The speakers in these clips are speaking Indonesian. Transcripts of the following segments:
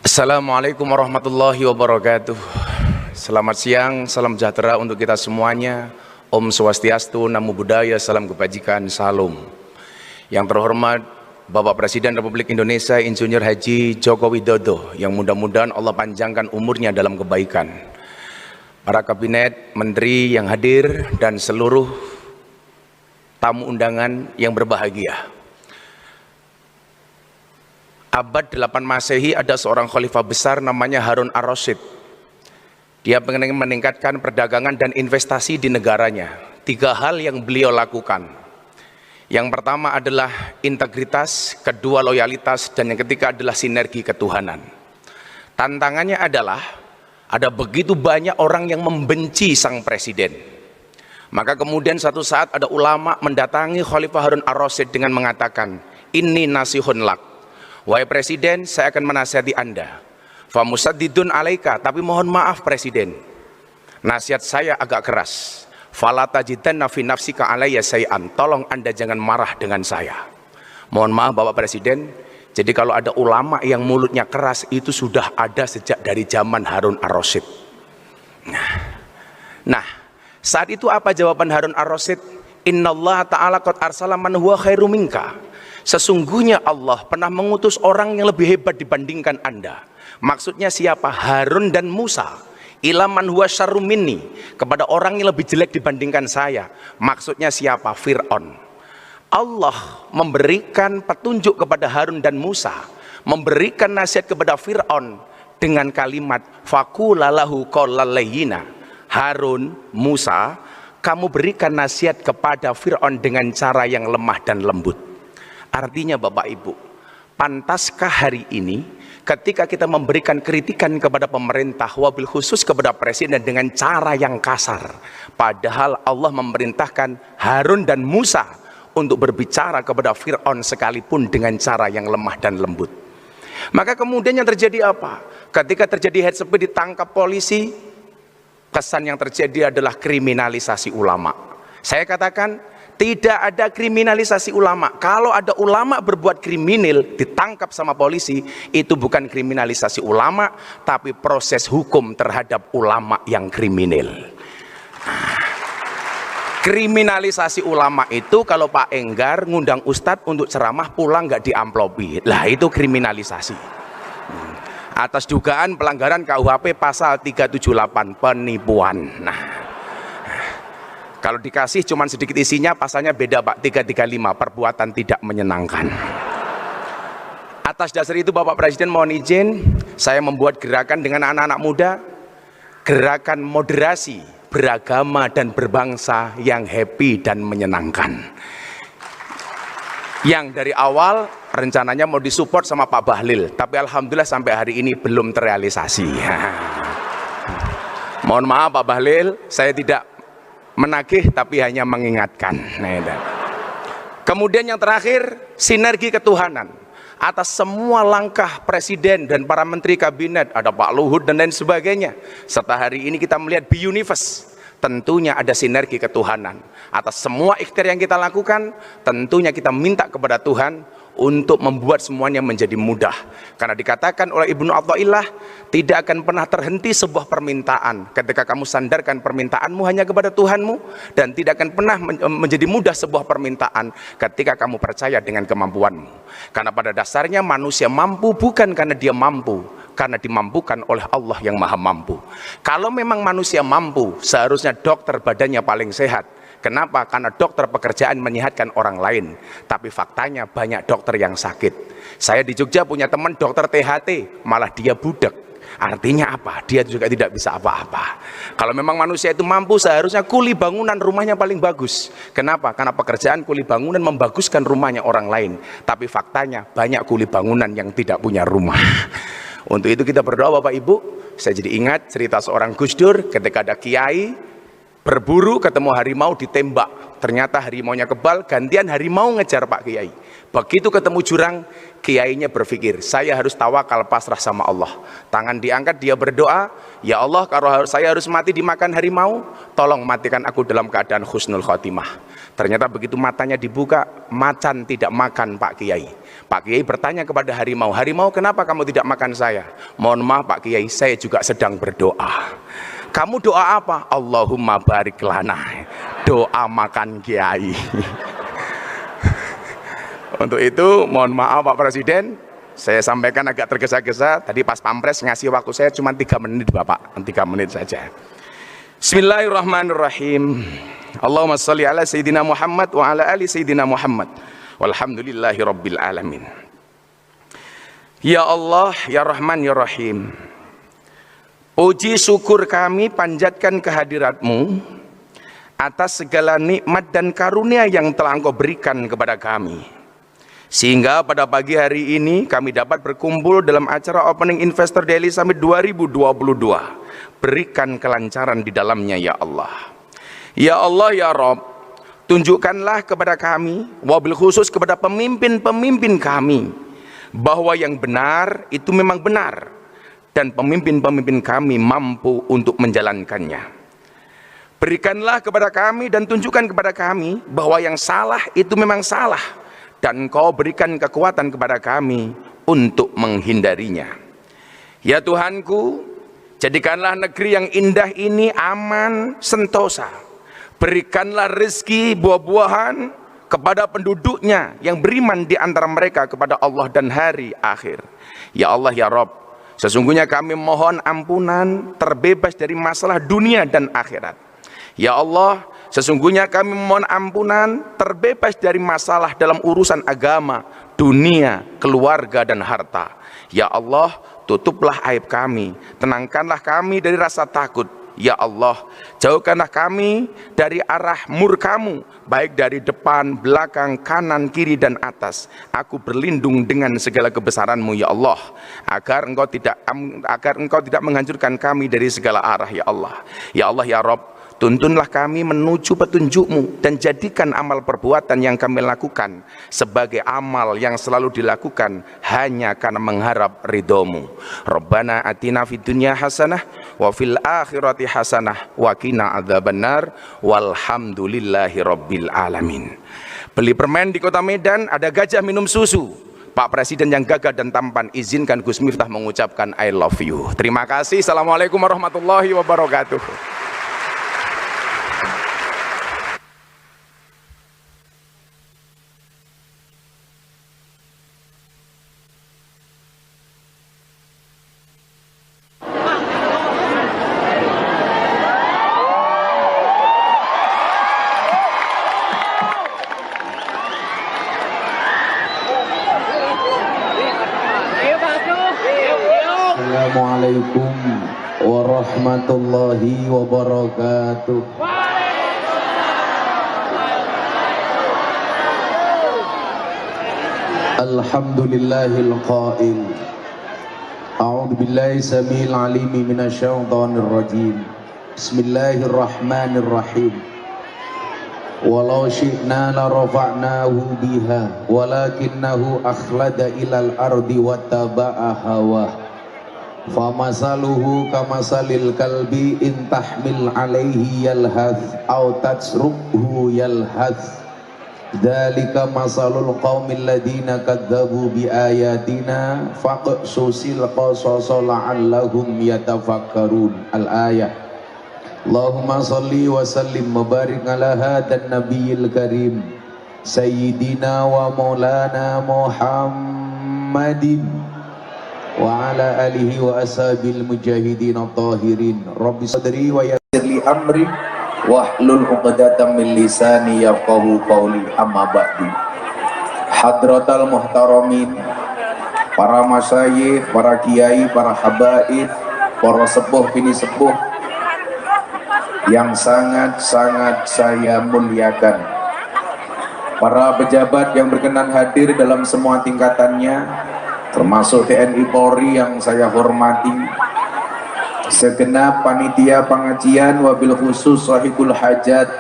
Assalamualaikum warahmatullahi wabarakatuh. Selamat siang, salam sejahtera untuk kita semuanya. Om Swastiastu, Namo Buddhaya, salam kebajikan, salam. Yang terhormat Bapak Presiden Republik Indonesia Insinyur Haji Joko Widodo, yang mudah-mudahan Allah panjangkan umurnya dalam kebaikan. Para kabinet, menteri yang hadir, dan seluruh tamu undangan yang berbahagia. Abad 8 Masehi ada seorang khalifah besar namanya Harun ar-Rasyid. Dia ingin meningkatkan perdagangan dan investasi di negaranya. 3 hal yang beliau lakukan. Yang pertama adalah integritas, kedua loyalitas, dan yang ketiga adalah sinergi ketuhanan. Tantangannya adalah ada begitu banyak orang yang membenci sang presiden. Maka kemudian satu saat ada ulama mendatangi Khalifah Harun ar-Rasyid dengan mengatakan, "Inni nasihun lak." Wahai presiden, saya akan menasihati Anda. Famusaddidun alaika, tapi mohon maaf presiden, nasihat saya agak keras. Fala tajidanna fi nafsika alayya say'an, tolong Anda jangan marah dengan saya. Mohon maaf Bapak Presiden, jadi kalau ada ulama yang mulutnya keras itu sudah ada sejak dari zaman Harun ar-Rasyid. Nah, saat itu apa jawaban Harun ar-Rasyid? Innallaha ta'ala qad arsala man huwa khairu minka. Sesungguhnya Allah pernah mengutus orang yang lebih hebat dibandingkan Anda. Maksudnya siapa? Harun dan Musa. Ila man huwa syarrum minni, kepada orang yang lebih jelek dibandingkan saya. Maksudnya siapa? Fir'aun. Allah memberikan petunjuk kepada Harun dan Musa, memberikan nasihat kepada Fir'aun dengan kalimat faqula lahu qawlan layyina. Harun, Musa, kamu berikan nasihat kepada Fir'aun dengan cara yang lemah dan lembut. Artinya Bapak Ibu, pantaskah hari ini ketika kita memberikan kritikan kepada pemerintah, wabil khusus kepada presiden dengan cara yang kasar, padahal Allah memerintahkan Harun dan Musa untuk berbicara kepada Fir'aun sekalipun dengan cara yang lemah dan lembut. Maka kemudian yang terjadi apa? Ketika terjadi head speech ditangkap polisi, kesan yang terjadi adalah kriminalisasi ulama. Saya katakan tidak ada kriminalisasi ulama. Kalau ada ulama berbuat kriminal ditangkap sama polisi, itu bukan kriminalisasi ulama, tapi proses hukum terhadap ulama yang kriminal. Kriminalisasi ulama itu kalau Pak Enggar ngundang Ustadz untuk ceramah pulang nggak diamplopi, lah itu kriminalisasi. Atas dugaan pelanggaran KUHP pasal 378 penipuan. Kalau dikasih cuman sedikit isinya, pasalnya beda Pak, 335, perbuatan tidak menyenangkan. Atas dasar itu Bapak Presiden mohon izin, saya membuat gerakan dengan anak-anak muda, gerakan moderasi, beragama dan berbangsa yang happy dan menyenangkan. Yang dari awal rencananya mau disupport sama Pak Bahlil, tapi alhamdulillah sampai hari ini belum terrealisasi. Mohon maaf Pak Bahlil, saya tidak menagih tapi hanya mengingatkan. Kemudian yang terakhir, sinergi ketuhanan. Atas semua langkah presiden dan para menteri kabinet, ada Pak Luhut dan lain sebagainya, serta hari ini kita melihat Bi-Universe, tentunya ada sinergi ketuhanan. Atas semua ikhtiar yang kita lakukan, tentunya kita minta kepada Tuhan untuk membuat semuanya menjadi mudah. Karena dikatakan oleh Ibnu Athaillah, tidak akan pernah terhenti sebuah permintaan ketika kamu sandarkan permintaanmu hanya kepada Tuhanmu, dan tidak akan pernah menjadi mudah sebuah permintaan ketika kamu percaya dengan kemampuanmu. Karena pada dasarnya manusia mampu bukan karena dia mampu, karena dimampukan oleh Allah yang maha mampu. Kalau memang manusia mampu, seharusnya dokter badannya paling sehat. Kenapa? Karena dokter pekerjaan menyehatkan orang lain. Tapi faktanya banyak dokter yang sakit. Saya di Jogja punya teman dokter THT, malah dia budak. Artinya apa? Dia juga tidak bisa apa-apa. Kalau memang manusia itu mampu, seharusnya kuli bangunan rumahnya paling bagus. Kenapa? Karena pekerjaan kuli bangunan membaguskan rumahnya orang lain. Tapi faktanya banyak kuli bangunan yang tidak punya rumah. Untuk itu kita berdoa Bapak Ibu. Saya jadi ingat cerita seorang Gus Dur ketika ada kiai berburu ketemu harimau ditembak, ternyata harimaunya kebal, gantian harimau ngejar Pak Kiai. Begitu ketemu jurang, kiainya berpikir, saya harus tawakal pasrah sama Allah. Tangan diangkat, dia berdoa, ya Allah, kalau saya harus mati dimakan harimau, tolong matikan aku dalam keadaan husnul khotimah. Ternyata begitu matanya dibuka, macan tidak makan Pak Kiai. Pak Kiai bertanya kepada harimau, harimau kenapa kamu tidak makan saya? Mohon maaf Pak Kiai, saya juga sedang berdoa. Kamu doa apa? Allahumma barik lana. Doa makan Kiai. Untuk itu mohon maaf Pak Presiden, saya sampaikan agak tergesa-gesa. Tadi pas Pampres ngasih waktu saya cuma 3 menit Bapak, 3 menit saja. Bismillahirrahmanirrahim. Allahumma salli ala Sayyidina Muhammad wa ala ali Sayyidina Muhammad. Walhamdulillahi Rabbil Alamin. Ya Allah, Ya Rahman, Ya Rahim. Puji syukur kami panjatkan kehadirat-Mu atas segala nikmat dan karunia yang telah Engkau berikan kepada kami. Sehingga pada pagi hari ini kami dapat berkumpul dalam acara Opening Investor Daily Summit 2022. Berikan kelancaran di dalamnya ya Allah. Ya Allah, Ya Rabb, tunjukkanlah kepada kami, wabil khusus kepada pemimpin-pemimpin kami, bahwa yang benar itu memang benar, dan pemimpin-pemimpin kami mampu untuk menjalankannya. Berikanlah kepada kami dan tunjukkan kepada kami bahwa yang salah itu memang salah, dan Engkau berikan kekuatan kepada kami untuk menghindarinya. Ya Tuhanku, jadikanlah negeri yang indah ini aman, sentosa. Berikanlah rezeki buah-buahan kepada penduduknya yang beriman di antara mereka kepada Allah dan hari akhir. Ya Allah, Ya Rabb, sesungguhnya kami mohon ampunan, terbebas dari masalah dunia dan akhirat. Ya Allah, sesungguhnya kami mohon ampunan, terbebas dari masalah dalam urusan agama, dunia, keluarga dan harta. Ya Allah, tutuplah aib kami, tenangkanlah kami dari rasa takut. Ya Allah, jauhkanlah kami dari arah murka-Mu, baik dari depan, belakang, kanan, kiri dan atas. Aku berlindung dengan segala kebesaran-Mu ya Allah, agar Engkau tidak menghancurkan kami dari segala arah ya Allah. Ya Allah, Ya Rabb, tuntunlah kami menuju petunjuk-Mu dan jadikan amal perbuatan yang kami lakukan sebagai amal yang selalu dilakukan hanya karena mengharap ridho-Mu. Rabbana atina fid dunya hasanah wa fil akhirati hasanah wa qina adzabannar walhamdulillahi rabbil alamin. Beli permen di Kota Medan, ada gajah minum susu. Pak Presiden yang gagah dan tampan, izinkan Gus Miftah mengucapkan I love you. Terima kasih. Assalamualaikum warahmatullahi wabarakatuh. Assalamualaikum warahmatullahi wabarakatuh. Alhamdulillahil qail. A'udzu billahi samil alimi minasyaitonir rajim. Bismillahirrahmanirrahim. Walau syi'na la rafa'nahu biha walakinnahu akhlada ilal ardi wattaba'a hawah. Famasaluhu kamasalil kalbi in tahmil alaihi yalhath aw tatsrukhu yalhath. Dzalika masalul qaumil ladina kadzabu bi ayatina faqsusil qasasa la'allahum yatafakkarun. Al-ayah. Allahumma salli wa sallim mubarik ala hadan nabiyil karim sayyidina wa maulana Muhammadin wa ala alihi wa ashabil mujahidin at-tahirin. Rabbi sadri wa yassir li amri wahlul 'uqdatam min lisani yafqahu qawli. Amma ba'du. Hadratal muhtaramin, para masyayikh, para kiai, para habaib, para sepuh bini sepuh yang sangat-sangat saya muliakan, para pejabat yang berkenan hadir dalam semua tingkatannya, termasuk TNI Polri yang saya hormati, segenap panitia pengajian, wabil khusus sahibul hajat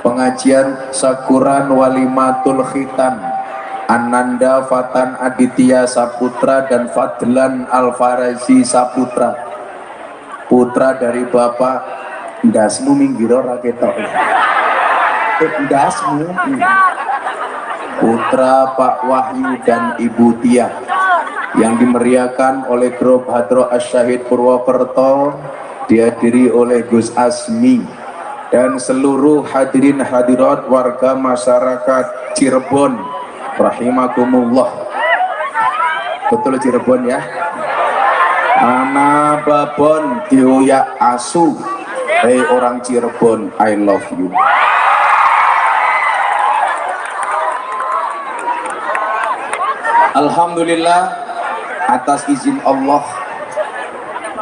pengajian Sakuran Walimatul Khitan Ananda Fatan Aditya Saputra dan Fadlan Al-Farazi Saputra, putra dari Bapak Dasmu Minggiro Raketok. Dasmu. Putra Pak Wahyu dan Ibu Tia yang dimeriahkan oleh grup Hadroh Asy-Syahid Purwokerto, dihadiri oleh Gus Asmi dan seluruh hadirin hadirat warga masyarakat Cirebon rahimakumullah. Betul Cirebon ya. Ana babon dioyak asu. Hei orang Cirebon, I love you. Alhamdulillah, atas izin Allah,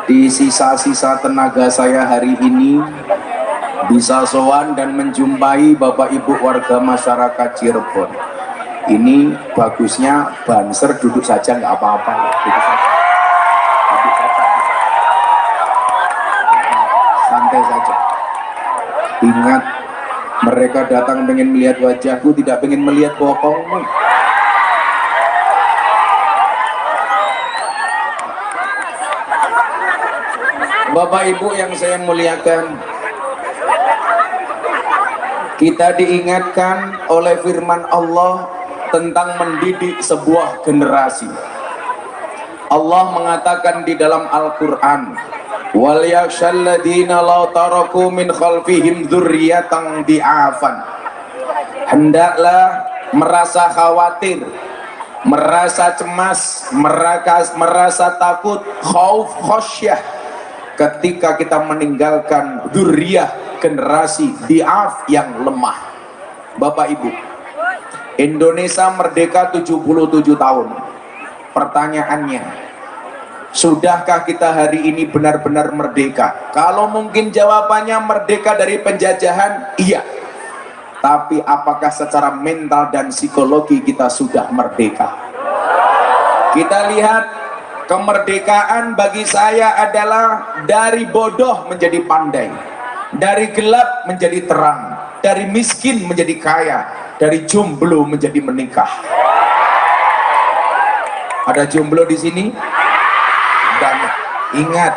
di sisa-sisa tenaga saya hari ini bisa sowan dan menjumpai Bapak Ibu warga masyarakat Cirebon. Ini bagusnya Banser duduk saja nggak apa-apa, duduk saja. Santai saja. Ingat, mereka datang pengen melihat wajahku, tidak pengen melihat bokongmu. Bapak Ibu yang saya muliakan, kita diingatkan oleh firman Allah tentang mendidik sebuah generasi. Allah mengatakan di dalam Al-Quran, wal yakhshal ladzina law taraku min khalfihim dzurriyyatan di'afan. Hendaklah merasa khawatir, merasa cemas, merasa takut, khauf khasyah, ketika kita meninggalkan dzurriyah, generasi di'af yang lemah. Bapak Ibu, Indonesia merdeka 77 tahun. Pertanyaannya, sudahkah kita hari ini benar-benar merdeka? Kalau mungkin jawabannya merdeka dari penjajahan, iya. Tapi apakah secara mental dan psikologi kita sudah merdeka? Kita lihat, kemerdekaan bagi saya adalah dari bodoh menjadi pandai, dari gelap menjadi terang, dari miskin menjadi kaya, dari jomblo menjadi menikah. Ada jomblo di sini? Banyak. Ingat,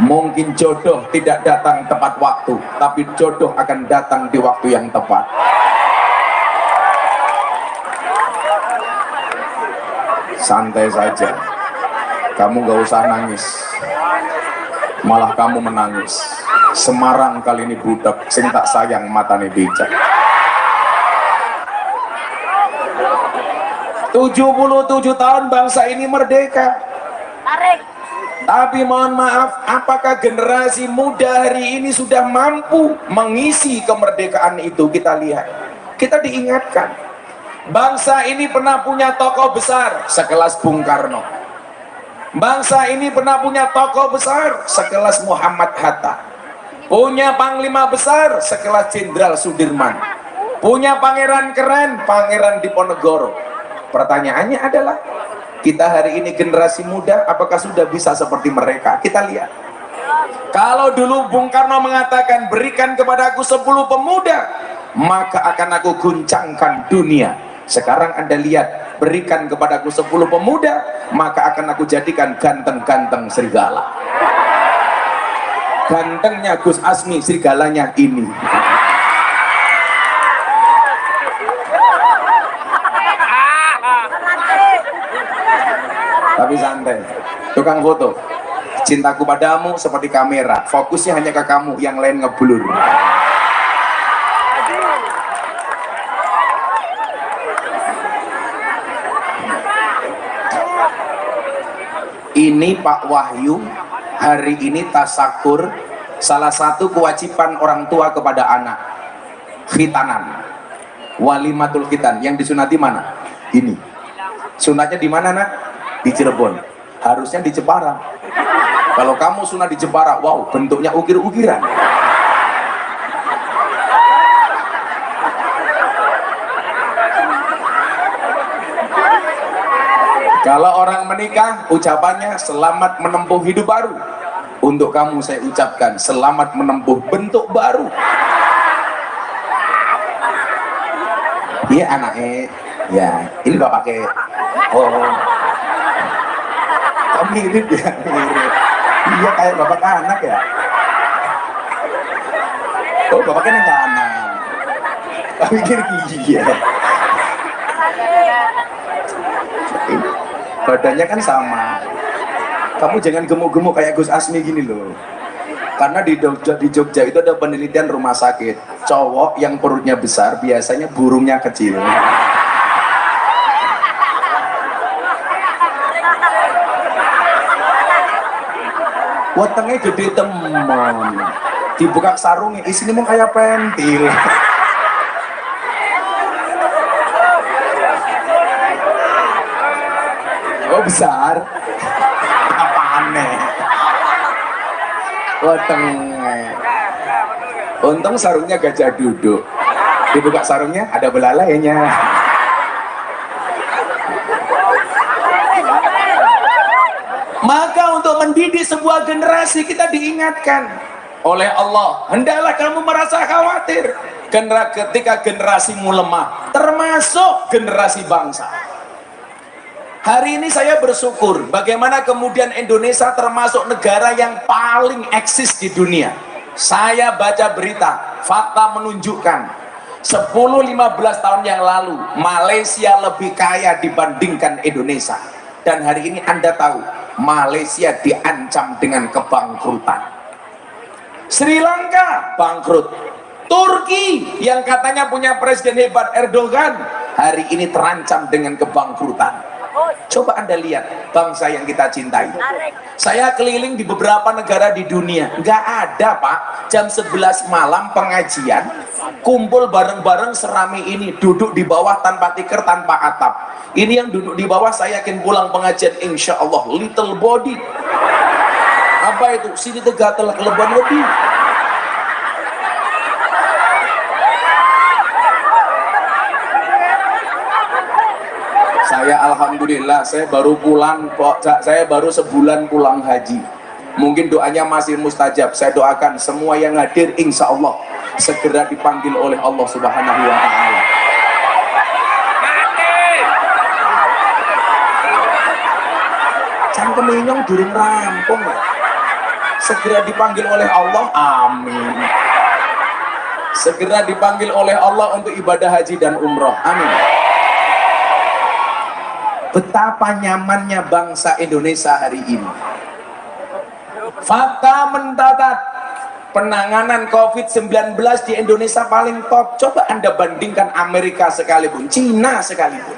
mungkin jodoh tidak datang tepat waktu, tapi jodoh akan datang di waktu yang tepat. Santai saja. Kamu gak usah nangis, malah kamu menangis. Semarang kali ini budak, sing tak sayang matane becak. 77 tahun bangsa ini merdeka. Tapi mohon maaf, apakah generasi muda hari ini sudah mampu mengisi kemerdekaan itu? Kita lihat, kita diingatkan, bangsa ini pernah punya tokoh besar sekelas Bung Karno. Bangsa ini pernah punya tokoh besar sekelas Muhammad Hatta, punya panglima besar sekelas Jenderal Sudirman, punya pangeran keren, Pangeran Diponegoro. Pertanyaannya adalah, kita hari ini generasi muda, apakah sudah bisa seperti mereka? Kita lihat, kalau dulu Bung Karno mengatakan, berikan kepada aku 10 pemuda, maka akan aku guncangkan dunia. Sekarang Anda lihat, berikan kepadaku 10 pemuda, maka akan aku jadikan ganteng-ganteng serigala. Gantengnya Gus Asmi, serigalanya ini. Tapi santai, tukang foto, cintaku padamu seperti kamera, fokusnya hanya ke kamu, yang lain ngeblur. Ini Pak Wahyu, hari ini tasakur, salah satu kewajiban orang tua kepada anak, khitanan, walimatul khitan. Yang disunati mana? Ini. Sunatnya di mana, nak? Di Cirebon. Harusnya di Jepara. Kalau kamu sunat di Jepara, wow, bentuknya ukir-ukiran. Kalau orang menikah, ucapannya selamat menempuh hidup baru. Untuk kamu saya ucapkan selamat menempuh bentuk baru. Iya anaknya, ya ini bapaknya. Oh, kamu mirip ya, mirip. Iya kayak bapak anak ya. Oh bapaknya nggak anak. Mikir iya. Badannya kan sama. Kamu jangan gemuk-gemuk kayak Gus Asmi gini loh. Karena di Jogja itu ada penelitian rumah sakit. Cowok yang perutnya besar biasanya burungnya kecil. Wetenge gede temen. Dibuka sarungnya, isinya mau kayak pentil. Oh besar. Apa aneh? Wetenge. Untung sarungnya gajah duduk. Dibuka sarungnya ada belalainya. Maka untuk mendidik sebuah generasi kita diingatkan oleh Allah, hendaklah kamu merasa khawatir ketika generasimu lemah, termasuk generasi bangsa. Hari ini saya bersyukur bagaimana kemudian Indonesia termasuk negara yang paling eksis di dunia. Saya baca berita, fakta menunjukkan 10-15 tahun yang lalu Malaysia lebih kaya dibandingkan Indonesia. Dan hari ini Anda tahu Malaysia diancam dengan kebangkrutan. Sri Lanka bangkrut. Turki yang katanya punya presiden hebat Erdogan hari ini terancam dengan kebangkrutan. Coba Anda lihat bangsa yang kita cintai. Saya keliling di beberapa negara di dunia, nggak ada Pak jam 11 malam pengajian kumpul bareng-bareng serami ini, duduk di bawah tanpa tikar, tanpa atap. Ini yang duduk di bawah saya yakin pulang pengajian insya Allah little body. Apa itu? Sini tegatel kelebihan lebih. Saya alhamdulillah saya baru pulang kok, saya baru sebulan pulang haji. Mungkin doanya masih mustajab. Saya doakan semua yang hadir insya Allah segera dipanggil oleh Allah Subhanahu wa Ta'ala. Cangkem inyong durung rampung ya. Segera dipanggil oleh Allah, amin. Segera dipanggil oleh Allah untuk ibadah haji dan umroh, amin. Betapa nyamannya bangsa Indonesia hari ini. Fakta mencatat penanganan COVID-19 di Indonesia paling top. Coba Anda bandingkan Amerika sekalipun, Cina sekalipun.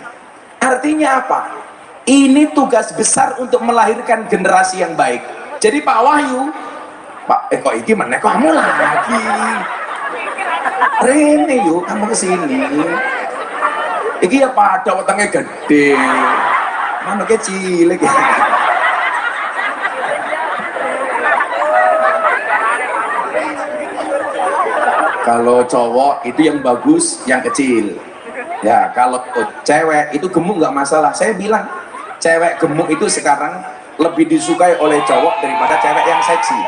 Artinya apa? Ini tugas besar untuk melahirkan generasi yang baik. Jadi Pak Wahyu, Pak, kok ini mana kamu lagi? Rene yuk, kamu kesini. Iki ya pada wetenge gede. Mana kecil lagi. Kalau cowok itu yang bagus, yang kecil. Ya, kalau cewek itu gemuk nggak masalah. Saya bilang, cewek gemuk itu sekarang lebih disukai oleh cowok daripada cewek yang seksi.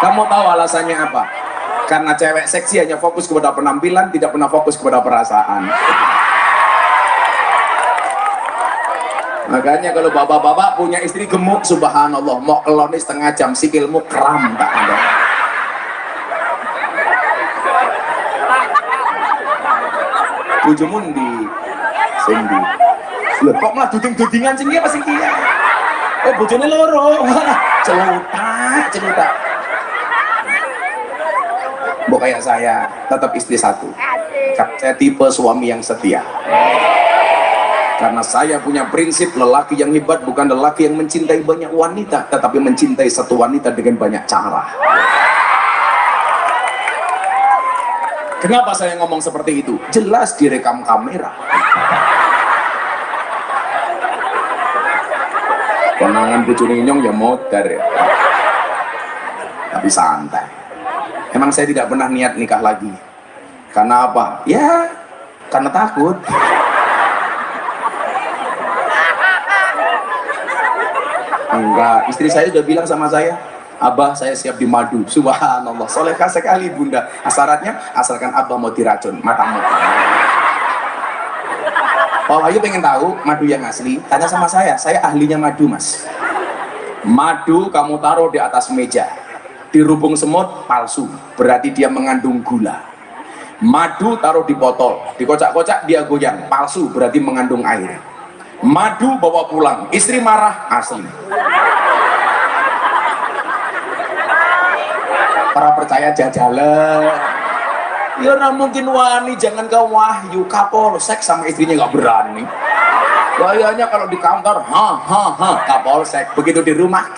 Kamu tahu alasannya apa? Karena cewek seksi hanya fokus kepada penampilan, tidak pernah fokus kepada perasaan. Makanya kalau bapak-bapak punya istri gemuk, subhanallah, mau keloni setengah jam, sikilmu kram tak ada. Bujumun di sini. Loh, kok malah duding-dudingan sing apa sing kia? Oh, bojone loro. Celuta. Mbok kayak saya, tetap istri satu. Saya tipe suami yang setia. Karena saya punya prinsip lelaki yang hebat bukan lelaki yang mencintai banyak wanita, tetapi mencintai satu wanita dengan banyak cara. Kenapa saya ngomong seperti itu? Jelas direkam kamera. Konangan bojone nyong ya modar ya. Tapi santai. Emang saya tidak pernah niat nikah lagi. Karena apa? Ya, karena takut. Enggak, istri saya sudah bilang sama saya, Abah saya siap dimadu. Subhanallah, solehah sekali bunda. Syaratnya asalkan Abah mau diracun matamu. Kalau Ayu pengen tahu madu yang asli, tanya sama saya ahlinya madu mas. Madu kamu taruh di atas meja, dirubung semut palsu, berarti dia mengandung gula. Madu taruh di botol, dikocak-kocak, dia goyang, palsu berarti mengandung air. Madu bawa pulang, istri marah, asli. Para percaya jajalan. Ya nah mungkin wani, jangan ke Wahyu, Kapolsek sama istrinya nggak berani. Kayaknya kalau di kantor, Kapolsek. Begitu di rumah,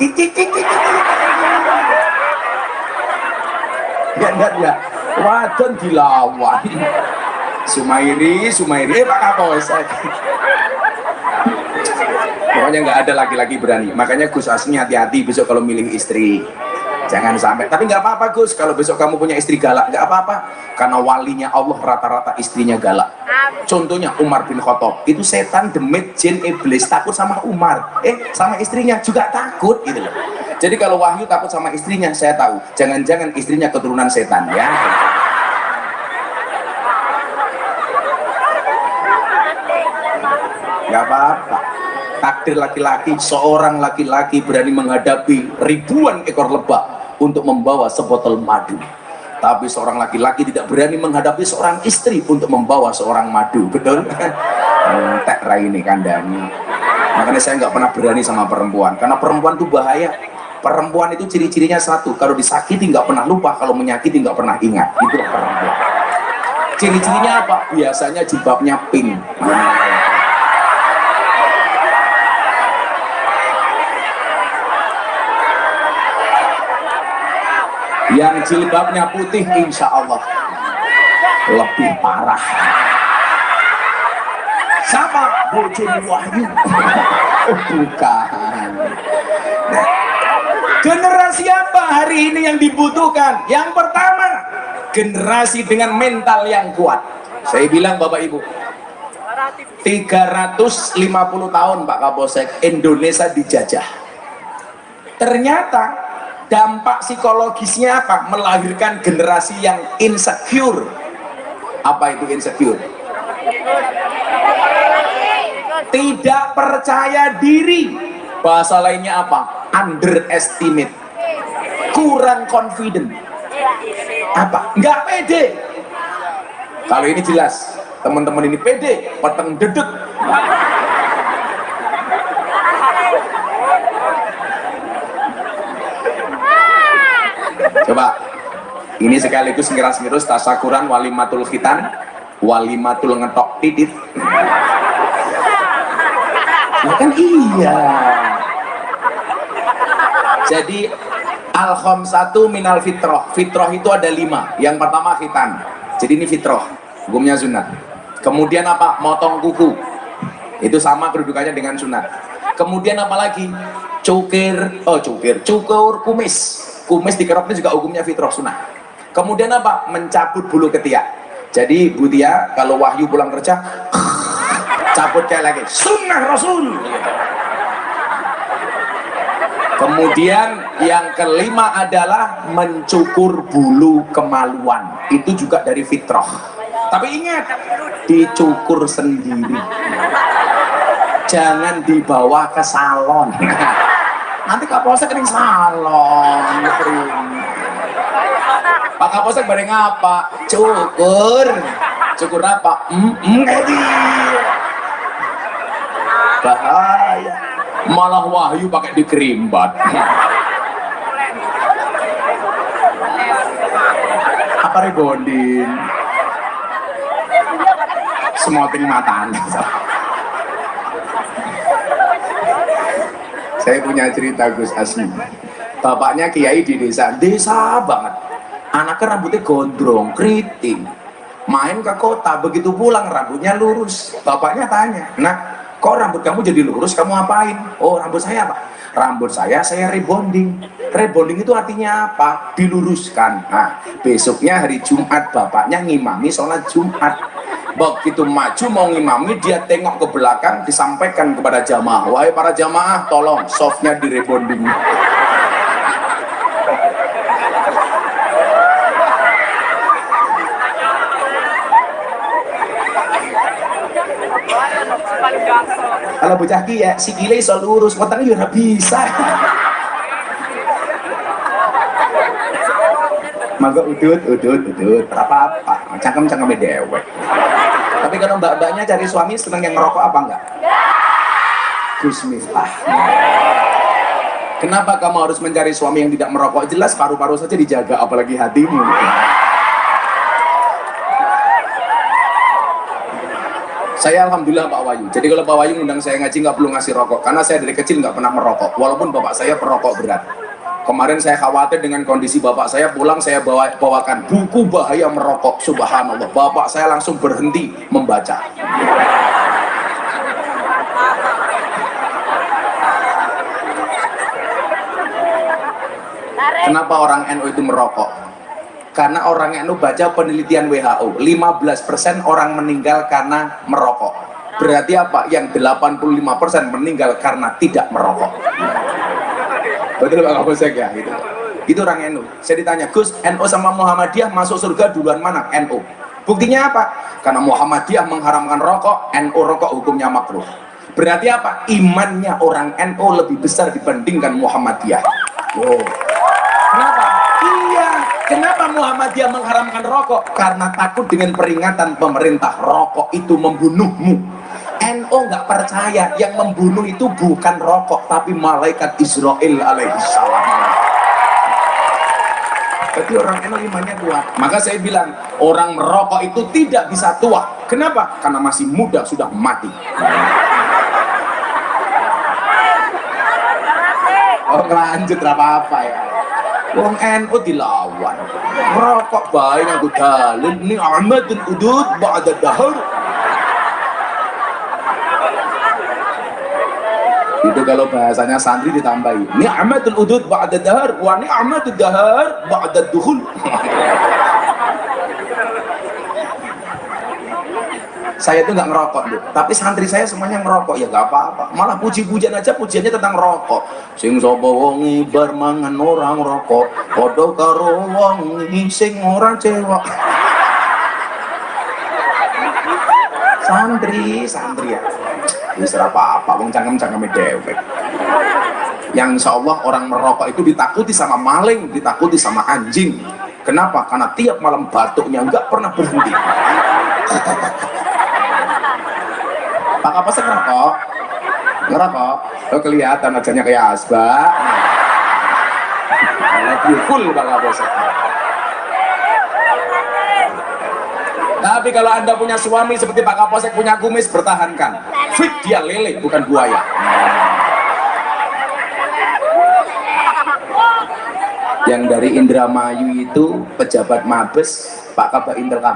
ya, wadon dilawan. Sumairi, Pak Kapolsek. Pokoknya nggak ada laki-laki berani. Makanya Gus Asmi hati-hati besok kalau milih istri. Jangan sampai. Tapi nggak apa-apa Gus, kalau besok kamu punya istri galak, nggak apa-apa. Karena walinya Allah rata-rata istrinya galak. Contohnya Umar bin Khattab, itu setan, demit, jin, iblis takut sama Umar. Sama istrinya juga takut gitu loh. Jadi kalau Wahyu takut sama istrinya, saya tahu. Jangan-jangan istrinya keturunan setan ya. Nggak apa-apa. Takdir laki-laki, seorang laki-laki berani menghadapi ribuan ekor lebah untuk membawa sebotol madu. Tapi seorang laki-laki tidak berani menghadapi seorang istri untuk membawa seorang madu. Betul? Tak rai ini kandani. Makanya saya nggak pernah berani sama perempuan, karena perempuan itu bahaya. Perempuan itu ciri-cirinya satu, kalau disakiti nggak pernah lupa, kalau menyakiti nggak pernah ingat. Itu perempuan. Ciri-cirinya apa? Biasanya jilbabnya pink. Yang jilbabnya putih insya Allah lebih parah. Siapa? Bojone Wahyu. Bukan. Nah, generasi apa hari ini yang dibutuhkan? Yang pertama, generasi dengan mental yang kuat. Saya bilang Bapak Ibu, 350 tahun Pak Kapolsek Indonesia dijajah. Ternyata dampak psikologisnya apa? Melahirkan generasi yang insecure. Apa itu insecure? Tidak percaya diri. Bahasa lainnya apa? Underestimate. Kurang confident. Apa? Nggak pede. Kalau ini jelas, teman-teman ini pede, peteng dedek. Coba, ini sekaligus ngiras-ngirus tasakuran walimatul khitan, walimatul ngetok titit. Ya kan iya. Jadi al-khamsatu minal fitrah. Fitrah itu ada 5. Yang pertama khitan. Jadi ini fitrah, hukumnya sunat. Kemudian apa? Motong kuku. Itu sama kedudukannya dengan sunat. Kemudian apa lagi? Cukur kumis. Kumis dikerok itu juga hukumnya fitrah sunnah. Kemudian apa? Mencabut bulu ketiak. Jadi Bu Tia kalau Wahyu pulang kerja cabut kayak lagi, sunnah Rasul. Kemudian yang kelima adalah mencukur bulu kemaluan. Itu juga dari fitrah. Tapi ingat, dicukur sendiri. Jangan dibawa ke salon. Nanti Kapolsek kering salon. Pak Kapolsek bareng apa? Cukur. Cukur apa? Bahaya. Malah Wahyu pakai dikerimbat. Apa rebonding? Semoting matanya. Saya punya cerita Gus Asmi. Bapaknya kiai di desa banget. Anaknya rambutnya gondrong, keriting. Main ke kota, begitu pulang rambutnya lurus. Bapaknya tanya, "Nak, kok rambut kamu jadi lurus? Kamu apain?" "Oh, rambut saya apa?" "Rambut saya rebonding." Rebonding itu artinya apa? Diluruskan. Nah, besoknya hari Jumat bapaknya ngimami sholat Jumat. Begitu maju mau ngimami, dia tengok ke belakang, disampaikan kepada jamaah, "Wahai para jamaah, tolong softnya di rebonding." Kalau bocah ki ya sikile iso lurus, wetenge ya ora bisa. Mangga udut, apa-apa. cangkem-cangkeme dewek. Tapi kalau mbak-mbaknya cari suami seneng yang ngerokok apa enggak? Gus Miftah. Kenapa kamu harus mencari suami yang tidak merokok? Jelas paru-paru saja dijaga, apalagi hatimu. Saya alhamdulillah Pak Wahyu. Jadi kalau Pak Wahyu undang saya ngaji nggak perlu ngasih rokok, karena saya dari kecil nggak pernah merokok. Walaupun bapak saya perokok berat. Kemarin saya khawatir dengan kondisi bapak saya, pulang saya bawakan buku bahaya merokok. Subhanallah, bapak saya langsung berhenti membaca. Kenapa orang NU itu merokok? Karena orang NU baca penelitian WHO, 15% orang meninggal karena merokok. Berarti apa? Yang 85% meninggal karena tidak merokok. Betul Pak Kapolsek ya? Gitu. Itu orang NU. Saya ditanya, Gus, NU sama Muhammadiyah masuk surga duluan mana? NU. Buktinya apa? Karena Muhammadiyah mengharamkan rokok, NU rokok hukumnya makruh. Berarti apa? Imannya orang NU lebih besar dibandingkan Muhammadiyah. Wow. Kenapa? Iya. Kenapa Muhammadiyah mengharamkan rokok? Karena takut dengan peringatan pemerintah, rokok itu membunuhmu. NU nggak percaya yang membunuh itu bukan rokok, tapi malaikat Israel alaihissalam. Jadi orang NU imannya kuat. Maka saya bilang, orang merokok itu tidak bisa tua. Kenapa? Karena masih muda sudah mati. Oh lanjut apa-apa ya. Wong NU dilawan. Merokok baik aku dalil ini Ahmadul Udud ba'da dahar. Itu kalau bahasanya santri ditambahi ni'matul udud ba'da dahar wa ni'matud dahar ba'da dukhul. Saya itu nggak ngerokok tuh, tapi santri saya semuanya ngerokok. Ya nggak apa-apa, malah puji-pujian aja, pujiannya tentang rokok. Sing sapa wong bar mangan orang rokok, padha karo wong sing ora cewek. Santri ya. Wis ora apa-apa, wong cangkem-cangkeme dewek. Yang insya Allah orang merokok itu ditakuti sama maling, ditakuti sama anjing. Kenapa? Karena tiap malam batuknya nggak pernah berhenti. Pak Kapolsek ngerokok? Ngerokok? Lo kelihatan wajahnya kayak asbak. Lagi full Pak Kapolsek. Tapi kalau Anda punya suami seperti Pak Kapolsek punya kumis, bertahankan. Fit, dia lele, bukan buaya. Yang dari Indramayu itu pejabat Mabes Pak Kabak Intelkam,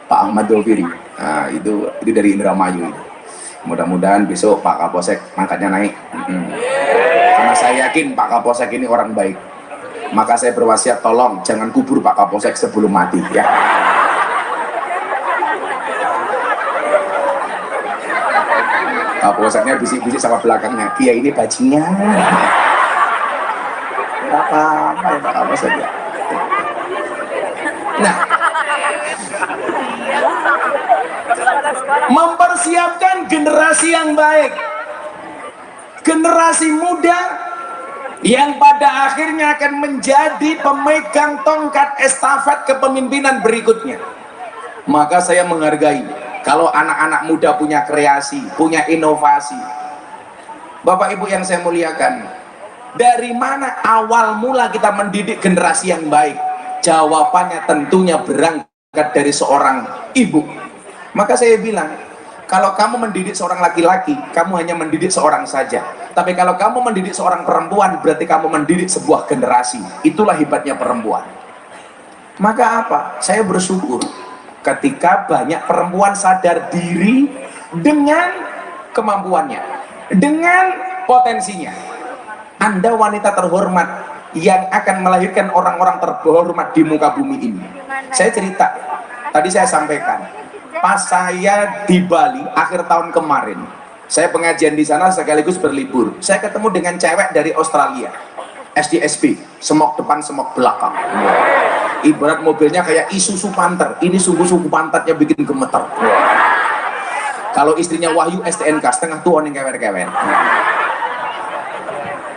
Pak Ahmad Doviri. Nah, itu dari Indramayu itu. Mudah-mudahan besok Pak Kapolsek angkatnya naik. Karena saya yakin Pak Kapolsek ini orang baik. Maka saya berwasiat, tolong jangan kubur Pak Kapolsek sebelum mati ya. Kapolseknya bisik-bisik sama belakangnya, Kiai ini bajingan. Apa ya Pak Kapolsek ya. Nah, mempersiapkan generasi yang baik, generasi muda yang pada akhirnya akan menjadi pemegang tongkat estafet kepemimpinan berikutnya. Maka saya menghargai kalau anak-anak muda punya kreasi, punya inovasi. Bapak Ibu yang saya muliakan, dari mana awal mula kita mendidik generasi yang baik? Jawabannya tentunya berangkat dari seorang ibu. Maka saya bilang, kalau kamu mendidik seorang laki-laki, kamu hanya mendidik seorang saja. Tapi kalau kamu mendidik seorang perempuan, berarti kamu mendidik sebuah generasi. Itulah hebatnya perempuan. Maka apa? Saya bersyukur ketika banyak perempuan sadar diri dengan kemampuannya, dengan potensinya. Anda wanita terhormat yang akan melahirkan orang-orang terhormat di muka bumi ini. Saya cerita, tadi saya sampaikan, pas saya di Bali akhir tahun kemarin, saya pengajian di sana sekaligus berlibur. Saya ketemu dengan cewek dari Australia, SDSP, semok depan semok belakang. Ibarat mobilnya kayak Isuzu Panther. Ini sungguh-sungguh pantatnya bikin gemeter. Kalau istrinya Wahyu STNK setengah tua nih kewer-kewer.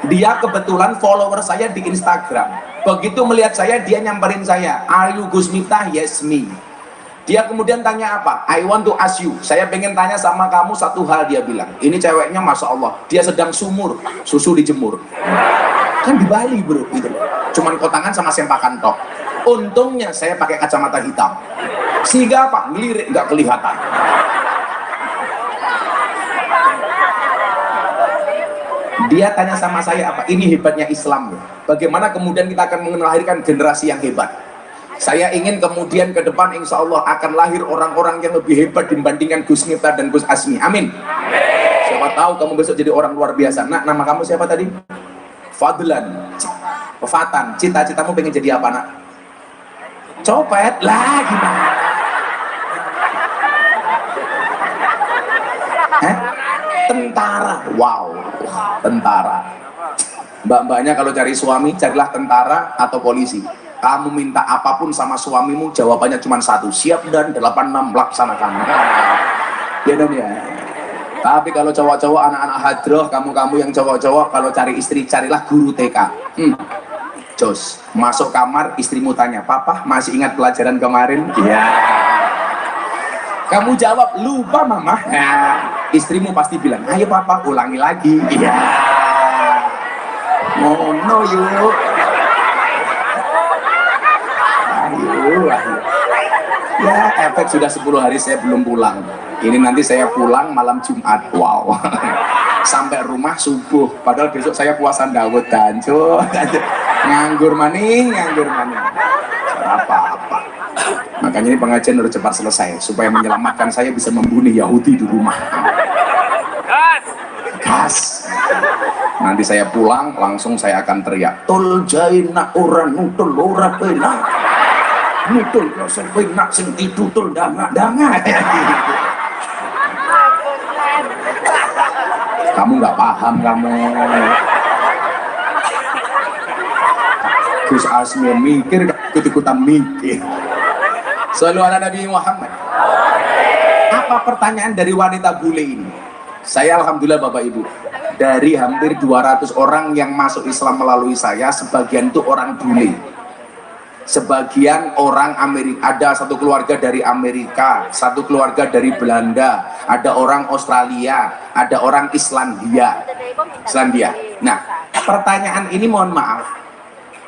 Dia kebetulan follower saya di Instagram. Begitu melihat saya, dia nyamperin saya, "Are you Gus Miftah?" "Yes, me." Dia kemudian tanya apa? I want to ask you, saya pengen tanya sama kamu satu hal. Dia bilang, ini ceweknya Masya Allah, dia sedang sumur, susu dijemur. Kan di Bali bro, gitu. Cuman kotangan sama sempakan tok. Untungnya saya pakai kacamata hitam, sehingga apa? Ngelirik nggak kelihatan. Dia tanya sama saya apa? Ini hebatnya Islam ya. Bagaimana kemudian kita akan melahirkan generasi yang hebat? Saya ingin kemudian ke depan insya Allah akan lahir orang-orang yang lebih hebat dibandingkan Gus Miftah dan Gus Asmi. Amin. Siapa tahu kamu besok jadi orang luar biasa. Nak, nama kamu siapa tadi? Fadlan. Fatan. Cita-citamu pengen jadi apa, nak? Copet lah, gimana? Tentara. Wow, tentara. Mbak-mbaknya kalau cari suami, carilah tentara atau polisi. Kamu minta apapun sama suamimu, jawabannya cuma satu, siap dan 86 laksanakan. Ya dong ya. Tapi kalau cowok-cowok, anak-anak hadroh, kamu-kamu yang cowok-cowok, kalau cari istri, carilah guru TK. Jos, masuk kamar, istrimu tanya, papa masih ingat pelajaran kemarin? Iya. Kamu jawab, lupa mama. Nah, istrimu pasti bilang, ayo papa, ulangi lagi. Iya. Mono yuk. Ayo. Ya, efek sudah 10 hari saya belum pulang. Ini nanti saya pulang malam Jumat. Wow. Sampai rumah subuh. Padahal besok saya puasa Dawud dan nganggur maning. Apa-apa. Makanya ini pengajian harus cepat selesai supaya menyelamatkan saya bisa membunuh Yahudi di rumah. Gas. Nanti saya pulang langsung saya akan teriak. Tol jaina orang nutul ora pena. Nutul sing pena sing ditutul danga. Kamu nggak paham kamu. Gus Asmi mikir, ikut-ikutan mikir. Shallu ala Nabi Muhammad. Apa pertanyaan dari wanita bule ini? Saya alhamdulillah Bapak Ibu, dari hampir 200 orang yang masuk Islam melalui saya, sebagian itu orang bule. Sebagian orang Amerika, ada satu keluarga dari Amerika, satu keluarga dari Belanda, ada orang Australia, ada orang Islandia. Nah, pertanyaan ini mohon maaf,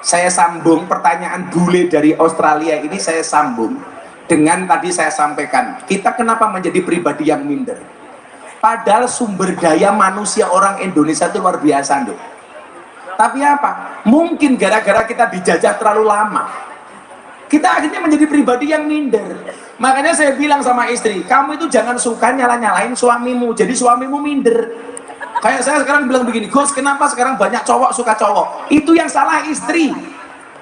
saya sambung pertanyaan bule dari Australia ini, saya sambung dengan tadi saya sampaikan, kita kenapa menjadi pribadi yang minder? Padahal sumber daya manusia orang Indonesia itu luar biasa, Nduk. Tapi apa? Mungkin gara-gara kita dijajah terlalu lama, kita akhirnya menjadi pribadi yang minder. Makanya saya bilang sama istri, kamu itu jangan suka nyala-nyalain suamimu, jadi suamimu minder. Kayak saya sekarang bilang begini, Gus, kenapa sekarang banyak cowok suka cowok? Itu yang salah istri.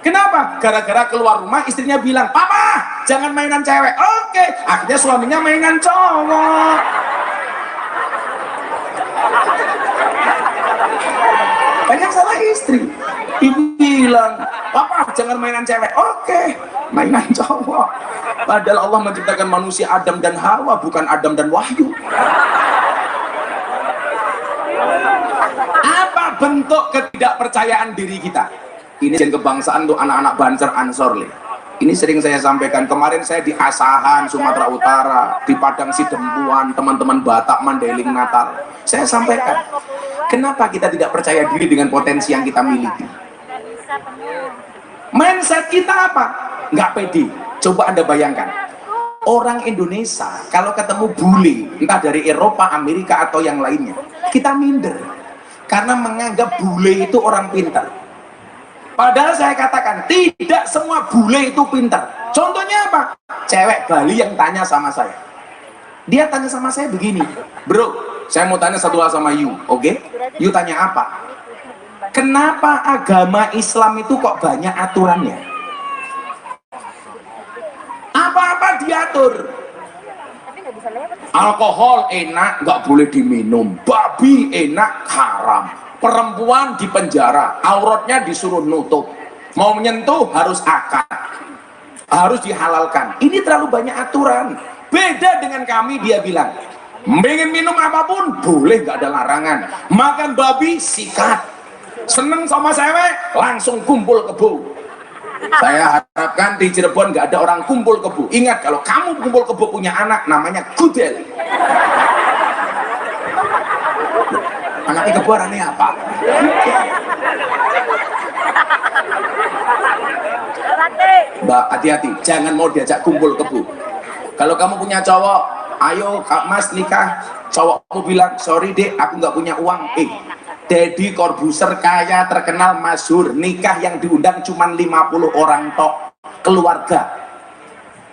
Kenapa? Gara-gara keluar rumah istrinya bilang, papa jangan mainan cewek. Oke, akhirnya suaminya mainan cowok. Banyak salah istri. Ibu bilang, papa jangan mainan cewek. Oke, mainan cowok. Padahal Allah menciptakan manusia Adam dan Hawa, bukan Adam dan Wahyu. Apa bentuk ketidakpercayaan diri kita? Ini kebangsaan untuk anak-anak Banser Ansor. Ini sering saya sampaikan. Kemarin saya di Asahan, Sumatera Utara, di Padang Sidempuan, teman-teman Batak, Mandailing, Natal. Saya sampaikan, kenapa kita tidak percaya diri dengan potensi yang kita miliki? Mindset kita apa? Nggak pede. Coba Anda bayangkan, orang Indonesia kalau ketemu bule, entah dari Eropa, Amerika, atau yang lainnya, kita minder. Karena menganggap bule itu orang pintar. Padahal saya katakan, tidak semua bule itu pintar. Contohnya apa? Cewek Bali yang tanya sama saya. Dia tanya sama saya begini, bro, saya mau tanya satu hal sama you, oke? You tanya apa? Kenapa agama Islam itu kok banyak aturannya? Apa-apa diatur. Alkohol enak, nggak boleh diminum. Babi enak, haram. Perempuan di penjara, auratnya disuruh nutup. Mau menyentuh harus akad, harus dihalalkan. Ini terlalu banyak aturan. Beda dengan kami, dia bilang, pengen minum apapun boleh, nggak ada larangan. Makan babi sikat. Seneng sama cewek langsung kumpul kebo. Saya harapkan di Cirebon nggak ada orang kumpul kebo. Ingat, kalau kamu kumpul kebo punya anak, namanya gudel. Anaknya kebo anaknya apa? Mbak, hati-hati, jangan mau diajak kumpul kebo. Kalau kamu punya cowok, ayo Kak Mas nikah. Cowokmu bilang, sorry dek, aku nggak punya uang. Deddy Corbuzier kaya, terkenal, masyhur, nikah yang diundang cuma 50 orang tok, keluarga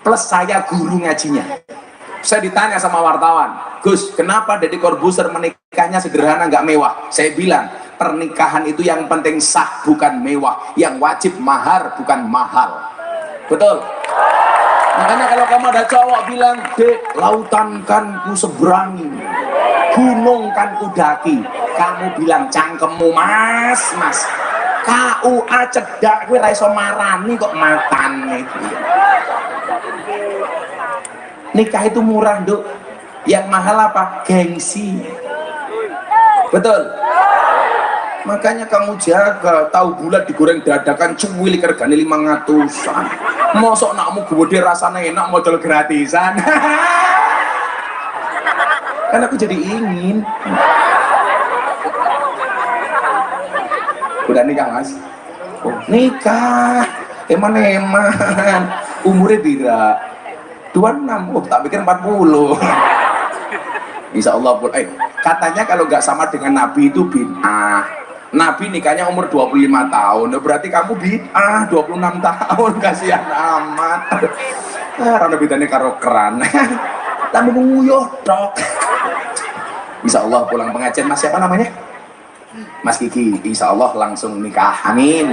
plus saya guru ngajinya. Saya ditanya sama wartawan, Gus, kenapa Deddy Corbuzier menikahnya sederhana, nggak mewah? Saya bilang, pernikahan itu yang penting sah bukan mewah, yang wajib mahar bukan mahal. Betul? Makanya kalau kamu ada cowok bilang, dek, lautan kan ku seberangi, gunung kan ku daki, kamu bilang, cangkemmu mas, KUA cedak, gue raiso marani kok matan itu. Nikah itu murah, Duk. Yang mahal apa? Gengsi. Betul? Makanya kamu jaga, tahu bulat digoreng dadakan cuwil regane 500-an. Mosok nakmu gede rasanya enak modal gratisan. Kan aku jadi ingin. Udah nikah, Mas? Oh, nikah. Eman-eman. Umurnya beda. 26. Oh, tak pikir 40. Insya Allah. Katanya kalau nggak sama dengan Nabi itu bid'ah. Nabi nikahnya umur 25 tahun, berarti kamu bid'ah 26 tahun, kasihan amat. Rana bedanya karo keran. Tamu nguyuh dok. Insya Allah pulang pengajian, Mas siapa namanya? Mas Kiki. Insya Allah langsung nikah, amin.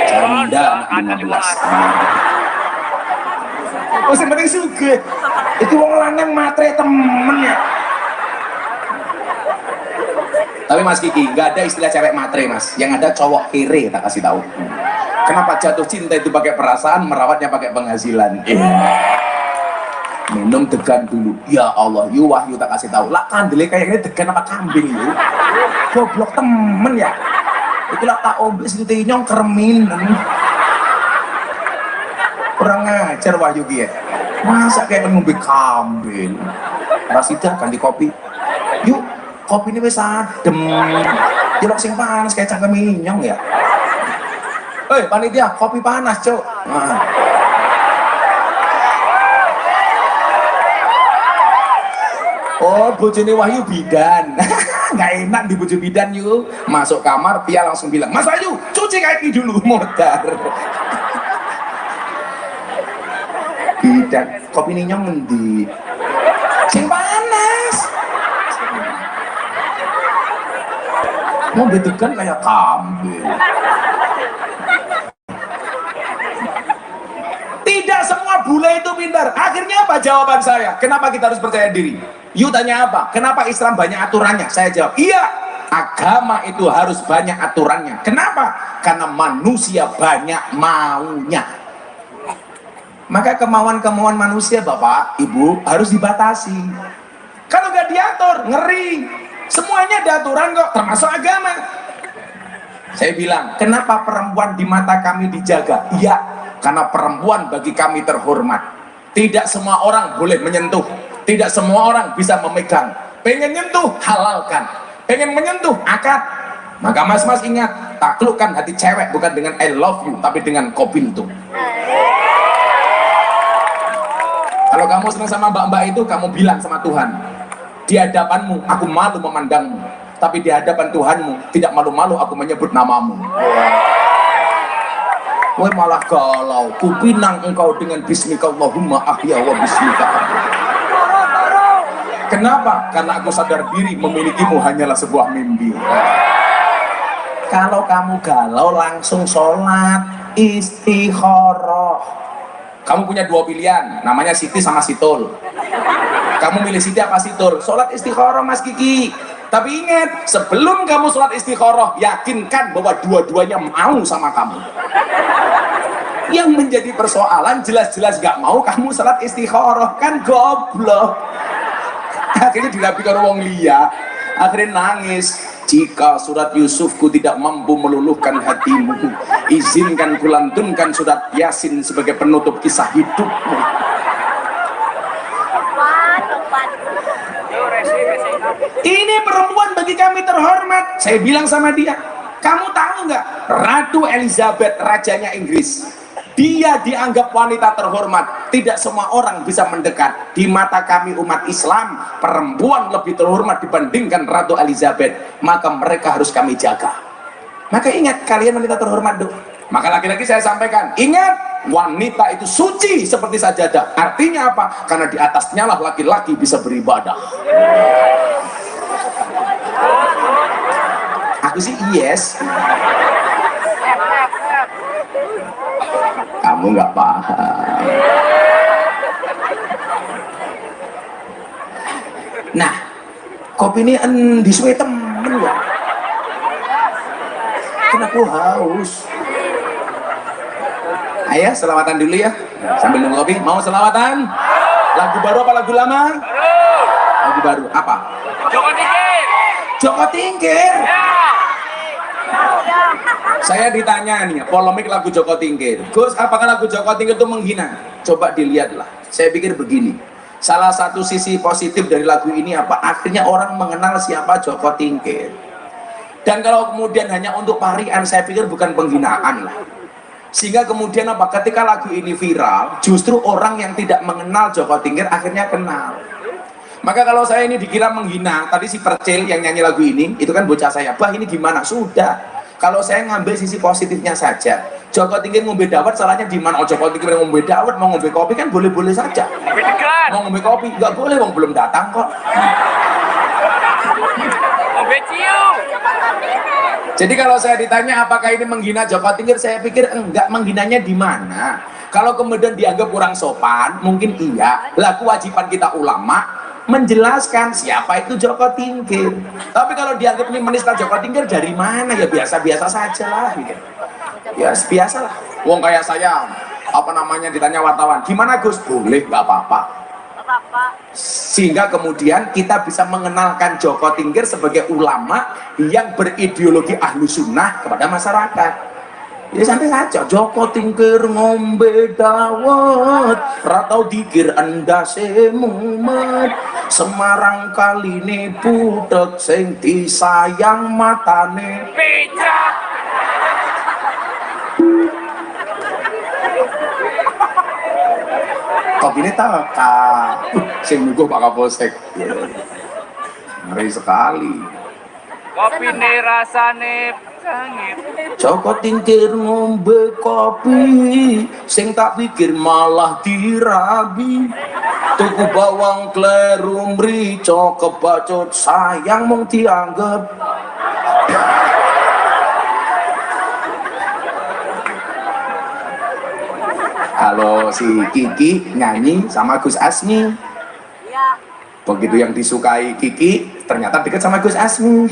Janda anak 15. Oh, yang penting suge. Itu wong lanang matre temen ya. Tapi Mas Kiki, nggak ada istilah cewek matre, Mas. Yang ada cowok kere, tak kasih tahu. Kenapa jatuh cinta itu pakai perasaan, merawatnya pakai penghasilan? Minum degan dulu. Ya Allah, yu wahyu tak kasih tahu. Lah kandele kayak ini degan apa kambing yu? Goblok temen ya. Itulah tak obes itu nyong kermin. Kurang ngajar wahyu kia. Masa kayak ngombe kambing. Rasida ganti kopi. Yuk. Kopi ini wis adem, jelok sing panas kayak cangkem minyong ya. Panitia, kopi panas cok. Nah. Oh, bojone Wahyu bidan. Nggak enak di bojo bidan yuk. Masuk kamar, dia langsung bilang, Mas Wahyu, cuci kaki dulu, modar. Bidan, kopi ninyong ngendi? Sing panas. Mau betukan kayak kambing. Tidak semua bule itu pintar. Akhirnya apa jawaban saya? Kenapa kita harus percaya diri? You tanya apa? Kenapa Islam banyak aturannya? Saya jawab, iya. Agama itu harus banyak aturannya. Kenapa? Karena manusia banyak maunya. Maka kemauan-kemauan manusia, Bapak, Ibu, harus dibatasi. Kalau nggak diatur, ngeri. Semuanya ada aturan kok, termasuk agama. Saya bilang, kenapa perempuan di mata kami dijaga? Iya, karena perempuan bagi kami terhormat. Tidak semua orang boleh menyentuh, tidak semua orang bisa memegang. Pengen nyentuh, halalkan. Pengen menyentuh, akad. Maka mas-mas ingat, taklukkan hati cewek bukan dengan I love you, tapi dengan kopi itu. Kalau kamu senang sama mbak-mbak itu, kamu bilang sama Tuhan, di hadapanmu aku malu memandangmu, tapi di hadapan Tuhanmu tidak malu-malu aku menyebut namamu. Woi malah galau, kupinang engkau dengan bismika Allahumma ahya wa bismika. Kenapa? Karena aku sadar diri memilikimu hanyalah sebuah mimpi. Kalau kamu galau langsung sholat istikharah. Kamu punya dua pilihan, namanya Siti sama Situl. Kamu milih Siti apa Situl? Sholat istikharah Mas Kiki. Tapi ingat, sebelum kamu sholat istikharah, yakinkan bahwa dua-duanya mau sama kamu. Yang menjadi persoalan jelas-jelas gak mau kamu sholat istikharah, kan goblok. Akhirnya dirapikan wong liya, akhirnya nangis. Jika surat Yusufku tidak mampu meluluhkan hatimu, izinkan kulantunkan surat Yasin sebagai penutup kisah hidupmu. Ini perempuan bagi kami terhormat. Saya bilang sama dia, kamu tahu nggak, Ratu Elizabeth, rajanya Inggris, dia dianggap wanita terhormat. Tidak semua orang bisa mendekat. Di mata kami umat Islam, perempuan lebih terhormat dibandingkan Ratu Elizabeth. Maka mereka harus kami jaga. Maka ingat, kalian wanita terhormat dong. Maka laki-laki saya sampaikan, ingat, wanita itu suci seperti sajadah. Artinya apa? Karena di atasnya lah laki-laki bisa beribadah. Aku sih yes. Kamu nggak paham. Nah, kopi ini disuai temen ya. Kenapa haus? Ayo selawatan dulu ya, sambil nunggu kopi. Mau selawatan? Lagu baru apa lagu lama? Lagu baru apa? Joko Tingkir. Joko Tingkir. Ya. Saya ditanya nih, polemik lagu Joko Tingkir. Gus, apakah lagu Joko Tingkir itu menghina? Coba dilihatlah. Saya pikir begini, salah satu sisi positif dari lagu ini apa? Akhirnya orang mengenal siapa Joko Tingkir. Dan kalau kemudian hanya untuk parian, saya pikir bukan penghinaan lah. Sehingga kemudian apa? Ketika lagu ini viral, justru orang yang tidak mengenal Joko Tingkir akhirnya kenal. Maka kalau saya ini dikira menghina, tadi si Percil yang nyanyi lagu ini, itu kan bocah saya, bah ini gimana? Sudah. Kalau saya ngambil sisi positifnya saja, Joko Tingkir ngombe dawet, salahnya di mana? Oh, Joko Tingkir ngombe dawet, mau ngombe kopi kan boleh-boleh saja. Mau ngombe kopi, nggak boleh, wong belum datang kok. Ngombe cium. Jadi kalau saya ditanya apakah ini menghina Joko Tingkir, saya pikir enggak. Menghinanya di mana? Kalau kemudian dianggap kurang sopan, mungkin iya. Lah kewajiban kita ulama menjelaskan siapa itu Joko Tingkir. Tapi kalau dianggap ini menista Joko Tingkir, dari mana? Ya biasa-biasa saja lah gitu. Ya biasa lah. Wong kayak saya, apa namanya, ditanya wartawan, gimana Gus? Boleh, nggak apa-apa. Sehingga kemudian kita bisa mengenalkan Joko Tingkir sebagai ulama yang berideologi ahlu sunnah kepada masyarakat. Ya santai saja, Joko Tingkir ngombe dawet, ratau dikir endase mumet, Semarang kali ini budek sing disayang matane Picak. kopi ini taka sing nunggu Pak Kapolsek. Ngeri sekali. Kopi ne rasane sangit. Joko Tingkir ngombe kopi sing tak pikir malah dirabi, tuku bawang kleru mrica kebacut sayang mung dianggep. Kalau si Kiki nyanyi sama Gus Asmi, begitu yang disukai Kiki ternyata deket sama Gus Asmi.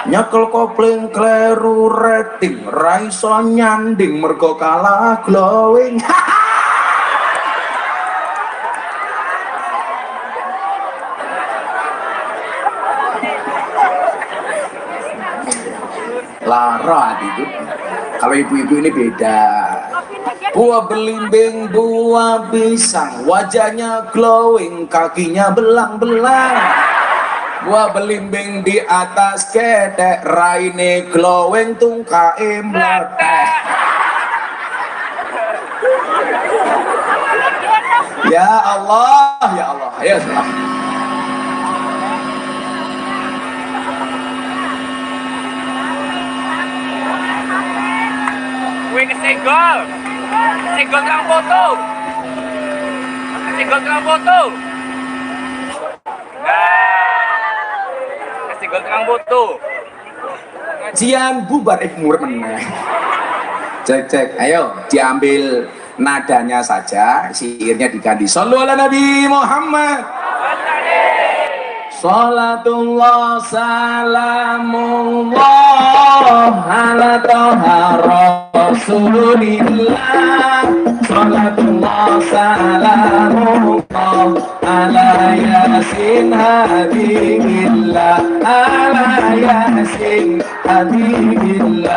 Nyekel kopling kleru rating raiso nyanding mergo kalah glowing. Lara itu. Kalau ibu-ibu ini beda. Buah belimbing, buah pisang, wajahnya glowing, kakinya belang-belang. Buah belimbing di atas ketek, raine glowing, tungkae meletek. Ya Allah, ya Allah, ya Allah. Wih kesenggol. Kesenggol tukang foto. Kesenggol tukang foto. Nah. Kesenggol tukang foto. Jian bubar murah meneh. Cek, ayo diambil nadanya saja, syairnya diganti. Shallu ala Nabi Muhammad. Salatullah salamullah ala toha Rasulillah. Salatullah salamullah ala yasin habibillah, ala yasin habibillah.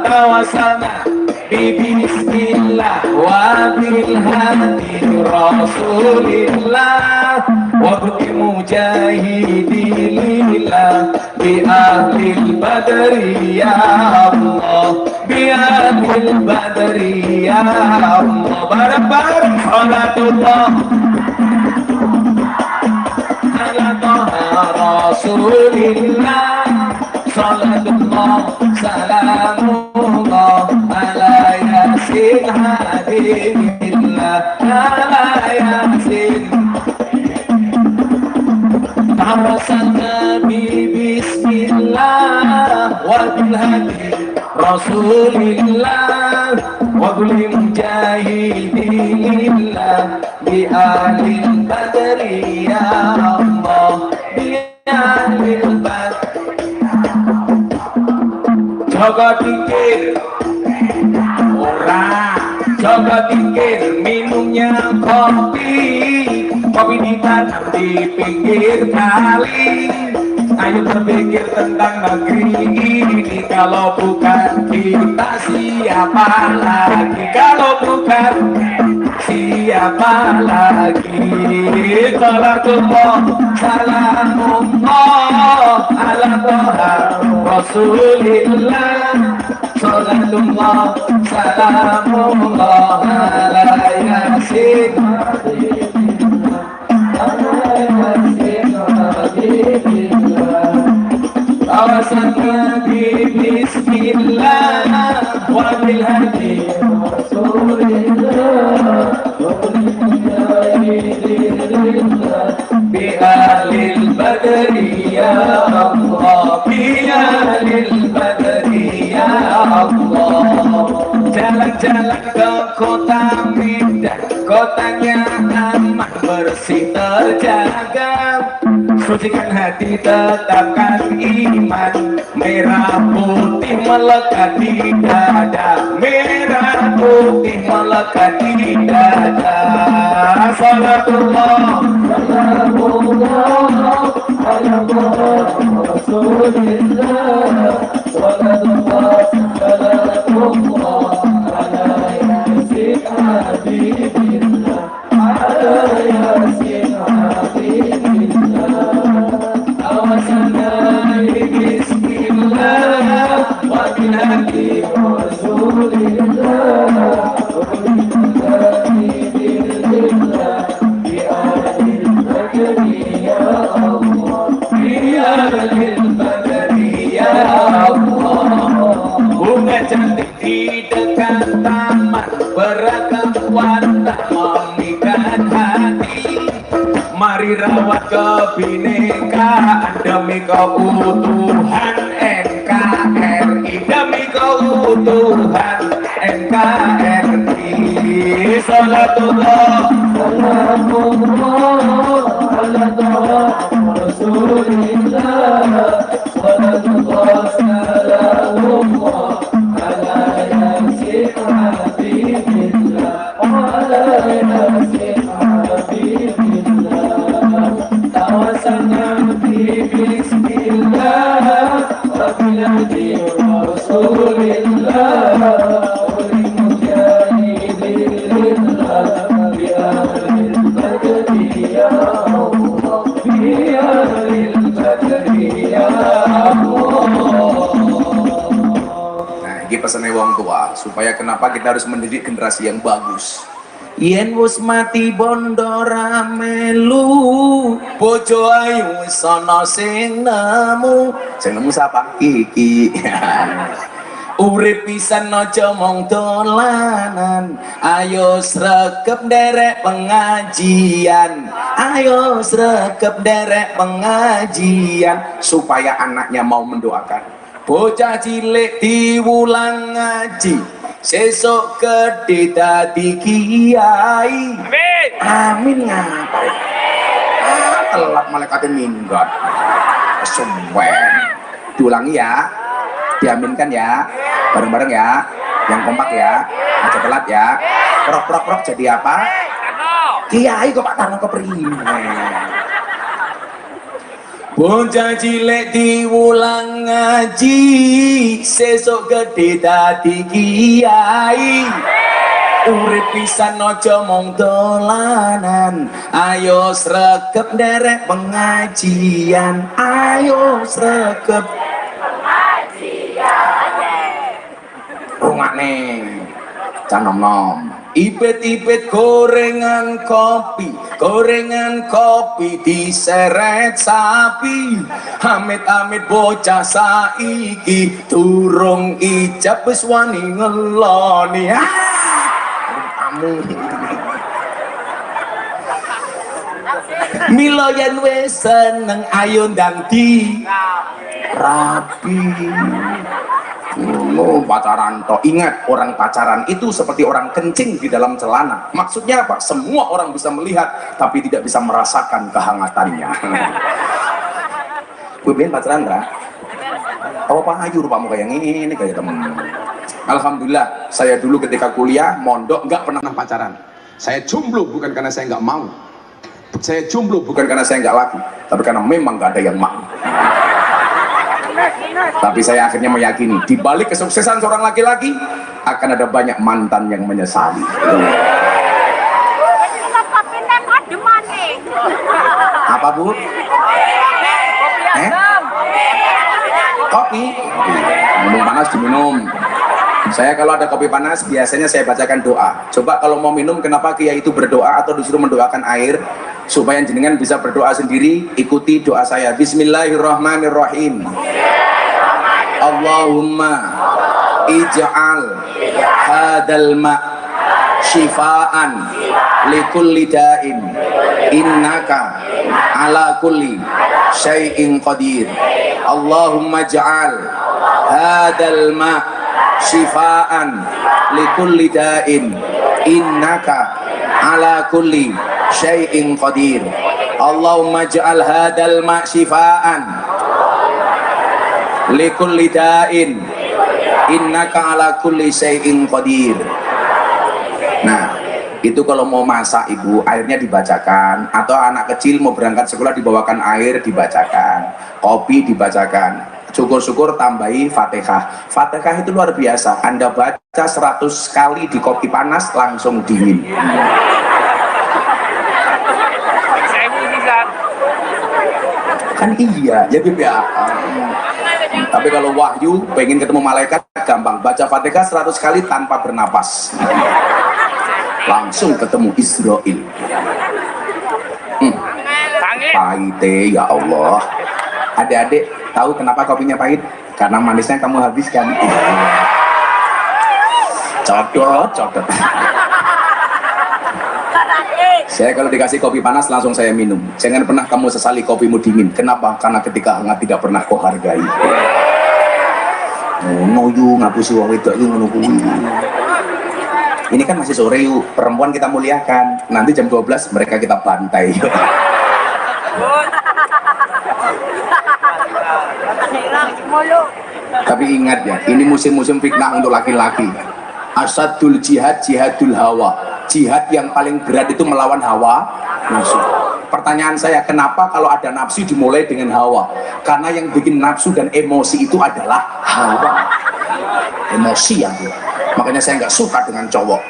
Tawassalna bismillah wa bil hadi rasulillah wa bi mujahidillah bi ahlil badri ya Allah, bi ahlil badri ya Allah. Bareng-bareng salatullah ala taha rasulillah, salatullah salamullah ala yasin habibillah, ala yasin. Tawassalna bismillah wa bil hadi rasulillah wa bil mujahidillah bi ahlil badri ya Allah, bi ahlil badri. Jaga tingkir ora, jaga tingkir minumnya kopi, kopi ditanam di pinggir kali. Ayo berpikir tentang negeri ini, kalau bukan kita siapa lagi, kalau bukan siapa lagi. Salatullah salamullah ala taha rasulillah, salatullah salamullah ala yasin Tawassalna bismillah wa bil hadi rasulillah wa bil mujahidillah bi ahlil badri ya Allah, bi ahlil badri ya Allah. Jalan-jalan ke kota Medan, kotanya aman bersih terjaga, sucikan hati tetapkan iman, merah putih melekat di dada, merah putih melekat di dada. Salatullah salamullah ala rasulillah, salatullah salamullah ala yasin habibillah, ala yasin habibillah. Tawassalna bismillah wa bil hadi rasulillah wa bil mujahidillah bi ahlil badri ya Allah, bi ahlil badri ya Allah. Bunga cantik di dekat taman, beragam warna memikat hati. Mari rawat kebinekaan demi keutuhan NKRI, demi keutuhan NKRI. Salatullah salamullah ala taha rasulillah, salatullah salamullah ala yasin habibillah, ala yasin habibillah. Tawassalna bismillah wa bil hadi rasulillah wa bil mujahidillah bi ahlil badri ya Allah, bi ahlil badri ya Allah. Nah, ini pesannya wong tua, supaya kenapa kita harus mendidik generasi yang bagus. Yen wis mati bondo ramelu, bojo ayu wis ana sing nemu. Sing nemu siapa? Kiki. Urip pisan aja mong dolanan, ayo sregep nderek pengajian, ayo sregep nderek pengajian, Supaya anaknya mau mendoakan. bocah cilik diwulang ngaji, sesok gede dadi kiai. Amin. Amin ngapain? Telat malaikatnya minggat. Kesuwen. Diulangi ya. Diaminkan ya. Bareng-bareng ya. Yang kompak ya. Aja telat ya. Prok jadi apa? Ano? Kiai kok Pak Tarno kepriye. Bocah cilik diwulang ngaji, sesuk gede dadi kiai. Urip pisan aja mung dolanan, ayo sregep nderek pengajian, ayo sregep pengajian. Rungokne canom-nom. Ipit-ipit gorengan kopi diseret sapi. Amit-amit bocah saiki durung ijab wis wani ngeloni. Kamu milo yen wis seneng ayo ndang di rapi. Pacaran toh, ingat orang pacaran itu seperti orang kencing di dalam celana. Maksudnya apa? Semua orang bisa melihat tapi tidak bisa merasakan kehangatannya. Gue bilang pacaran lah. Apa Pak Ayu rupamu kayak ini kayak temen. Alhamdulillah saya dulu ketika kuliah mondok nggak pernah pacaran. Saya jomblo bukan karena saya nggak mau. Saya jomblo bukan karena saya nggak laku, tapi karena memang nggak ada yang mau. Tapi saya akhirnya meyakini di balik kesuksesan seorang laki-laki akan ada banyak mantan yang menyesali. Apa Bu? Kopi. Minum panas diminum. Saya kalau ada kopi panas biasanya saya bacakan doa. Coba kalau mau minum, kenapa kiai itu berdoa atau disuruh mendoakan air? Supaya jenengan bisa berdoa sendiri, ikuti doa saya. Bismillahirrahmanirrahim. Allahumma ij'al hadal ma' shifaan likulli da'in innaka ala kulli syai'in qadir. Allahumma ij'al hadal ma' shifaan likulli da'in innaka ala kulli syai'in qadir. Allahumma ij'al hadal ma' shifaan likulli da'in innaka ala kulli syai'in qadir. Nah, itu kalau mau masak ibu, airnya dibacakan, atau anak kecil mau berangkat sekolah dibawakan air dibacakan, kopi dibacakan, syukur-syukur tambahi Fatihah. Fatihah itu luar biasa, Anda baca 100 kali di kopi panas langsung dingin. Kan iya, ya Bib ya. Tapi kalau wahyu pengen ketemu malaikat gampang, baca Fatihah 100 kali tanpa bernapas, langsung ketemu Israel. Pahit ya Allah. Adik-adik tahu kenapa kopinya pahit? Karena manisnya kamu habiskan. Codot. Saya kalau dikasih kopi panas langsung saya minum. Jangan pernah kamu sesali kopimu dingin. Kenapa? Karena ketika hangat tidak pernah kau hargai. Ngono yu ngapusi wong wedok yu ngono kuwi. Ini kan masih sore yuk, perempuan kita muliakan. Nanti jam 12 mereka kita bantai. Tapi ingat ya, ini musim-musim fitnah untuk laki-laki. Asadul jihad, jihadul hawa. Jihad yang paling berat itu melawan hawa nafsu. Pertanyaan saya, kenapa kalau ada nafsu dimulai dengan hawa? Karena yang bikin nafsu dan emosi itu adalah hawa. Emosi yang makanya saya nggak suka dengan cowok.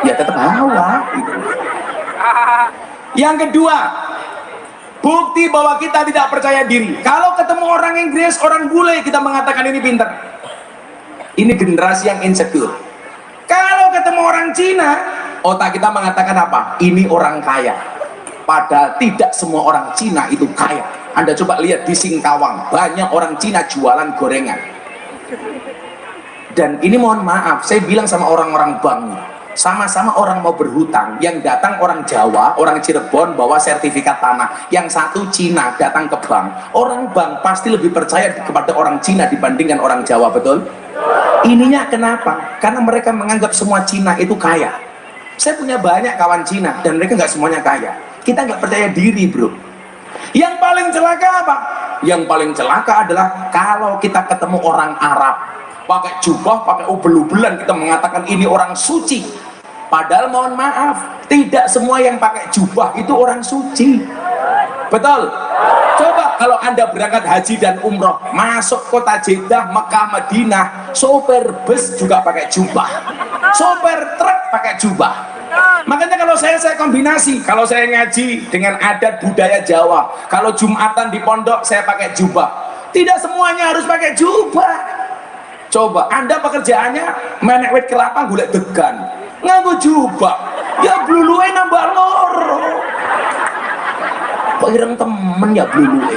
Ya tetap hawa gitu. Yang kedua, bukti bahwa kita tidak percaya diri. Kalau ketemu orang Inggris, orang bule, kita mengatakan ini pinter. Ini generasi yang insecure. Kalau ketemu orang Cina, otak kita mengatakan apa? Ini orang kaya. Padahal tidak semua orang Cina itu kaya. Anda coba lihat di Singkawang, banyak orang Cina jualan gorengan. Dan ini mohon maaf, saya bilang sama orang-orang bank, sama-sama orang mau berhutang, yang datang orang Jawa, orang Cirebon bawa sertifikat tanah, yang satu Cina datang ke bank. Orang bank pasti lebih percaya kepada orang Cina dibandingkan orang Jawa, betul? Ininya kenapa? Karena mereka menganggap semua Cina itu kaya. Saya punya banyak kawan Cina dan mereka nggak semuanya kaya. Kita nggak percaya diri, bro. Yang paling celaka apa? Yang paling celaka adalah kalau kita ketemu orang Arab pakai jubah, pakai ubel-ubelan, kita mengatakan ini orang suci. Padahal mohon maaf, tidak semua yang pakai jubah itu orang suci. Betul? Coba kalau Anda berangkat haji dan umroh, masuk kota Jeddah, Mekah, Madinah, sopir bus juga pakai jubah, sopir truk pakai jubah. Makanya kalau saya kombinasi, kalau saya ngaji dengan adat budaya Jawa, kalau Jumatan di pondok saya pakai jubah. Tidak semuanya harus pakai jubah. Coba Anda pekerjaannya menek wit kelapa golek degan, nganggo jubah, ya bluluwe nambah loro. Kok ireng temen ya bluluwe.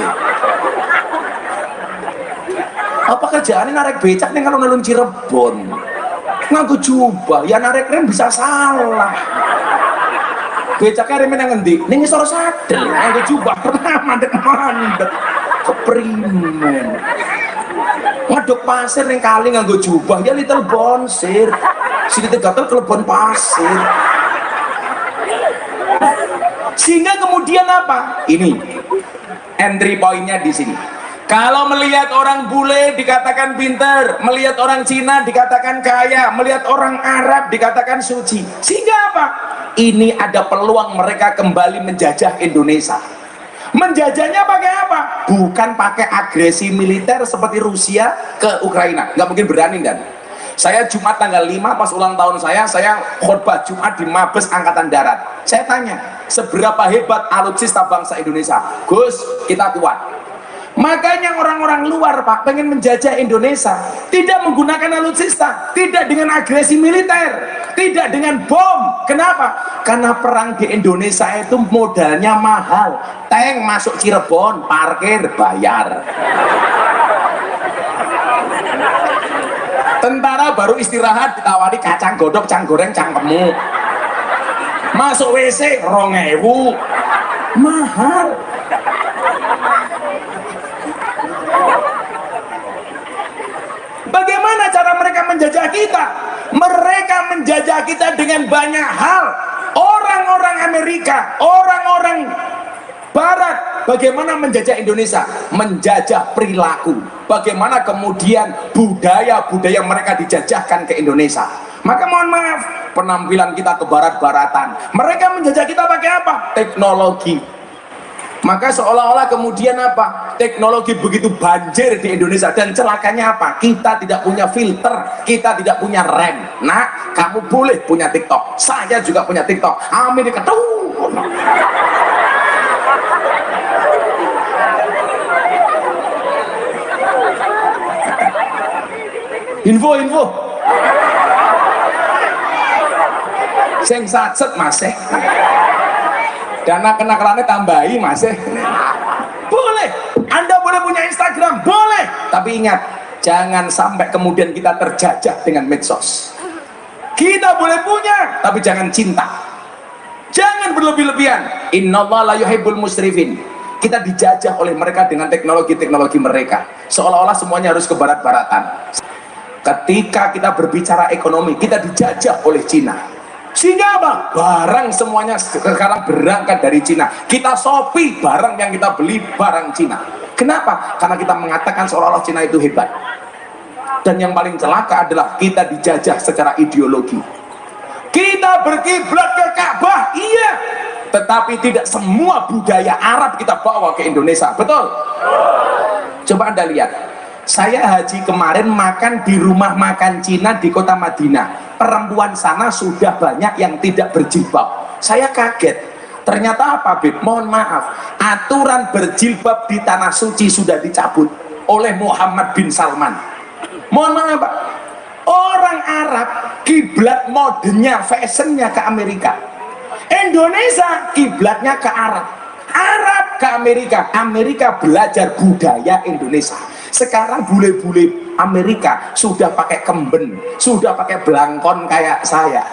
Apa kerjaannya narik becak nih kalau nalun Cirebon, nganggo jubah, ya narik rem bisa salah. Becaknya remnya nang ngendi? Ning ngisor sadel, nganggo jubah pernah mandek-mandek keprimen. Ngaduk pasir ning kali nganggo jubah, ya little bonsir. Sini gatel kelebon pasir. Sehingga kemudian apa? Ini entry pointnya di sini. Kalau melihat orang bule dikatakan pinter, melihat orang Cina dikatakan kaya, melihat orang Arab dikatakan suci. Sehingga apa? Ini ada peluang mereka kembali menjajah Indonesia. Menjajahnya pakai apa? Bukan pakai agresi militer seperti Rusia ke Ukraina. Nggak mungkin berani kan? Saya Jumat tanggal 5 pas ulang tahun saya khutbah Jumat di Mabes Angkatan Darat. Saya tanya, seberapa hebat alutsista bangsa Indonesia? Gus, kita kuat. Makanya orang-orang luar Pak pengen menjajah Indonesia tidak menggunakan alutsista, tidak dengan agresi militer, tidak dengan bom. Kenapa? Karena perang di Indonesia itu modalnya mahal. Tank masuk Cirebon, parkir, bayar. Tentara baru istirahat ditawari kacang godok, cang goreng, cangkemmu. Masuk WC 2000, mahal. Bagaimana cara mereka menjajah kita? Mereka menjajah kita dengan banyak hal. Orang-orang Amerika, orang-orang Barat, bagaimana menjajah Indonesia? Menjajah perilaku. Bagaimana kemudian budaya-budaya mereka dijajahkan ke Indonesia. Maka mohon maaf, penampilan kita ke barat-baratan. Mereka menjajah kita pakai apa? Teknologi. Maka seolah-olah kemudian apa? Teknologi begitu banjir di Indonesia, dan celakanya apa? Kita tidak punya filter, kita tidak punya rem. Nah, kamu boleh punya TikTok, saya juga punya TikTok. Amin diketuh. Info sing sacet masih dana kenakalannya tambahi masih boleh. Anda boleh punya Instagram, boleh, tapi ingat, jangan sampai kemudian kita terjajah dengan medsos. Kita boleh punya, tapi jangan cinta, jangan berlebih-lebihan. Innallaha la yuhibbul musrifin. Kita dijajah oleh mereka dengan teknologi-teknologi mereka, seolah-olah semuanya harus ke barat-baratan. Ketika kita berbicara ekonomi, kita dijajah oleh Cina. Sehingga apa? Barang semuanya sekarang berangkat dari Cina. Kita Shopee barang yang kita beli barang Cina. Kenapa? Karena kita mengatakan seolah-olah Cina itu hebat. Dan yang paling celaka adalah kita dijajah secara ideologi. Kita berkiblat ke Ka'bah, iya, tetapi tidak semua budaya Arab kita bawa ke Indonesia. Betul? Coba Anda lihat, saya haji kemarin makan di rumah makan Cina di kota Madinah. Perempuan sana sudah banyak yang tidak berjilbab. Saya kaget. Ternyata apa, Beb? Mohon maaf, aturan berjilbab di tanah suci sudah dicabut oleh Muhammad bin Salman. Mohon maaf, Pak. Orang Arab kiblat modenya, fashionnya ke Amerika. Indonesia kiblatnya ke Arab. Arab ke Amerika. Amerika belajar budaya Indonesia. Sekarang bule-bule Amerika sudah pakai kemben, sudah pakai belangkon kayak saya.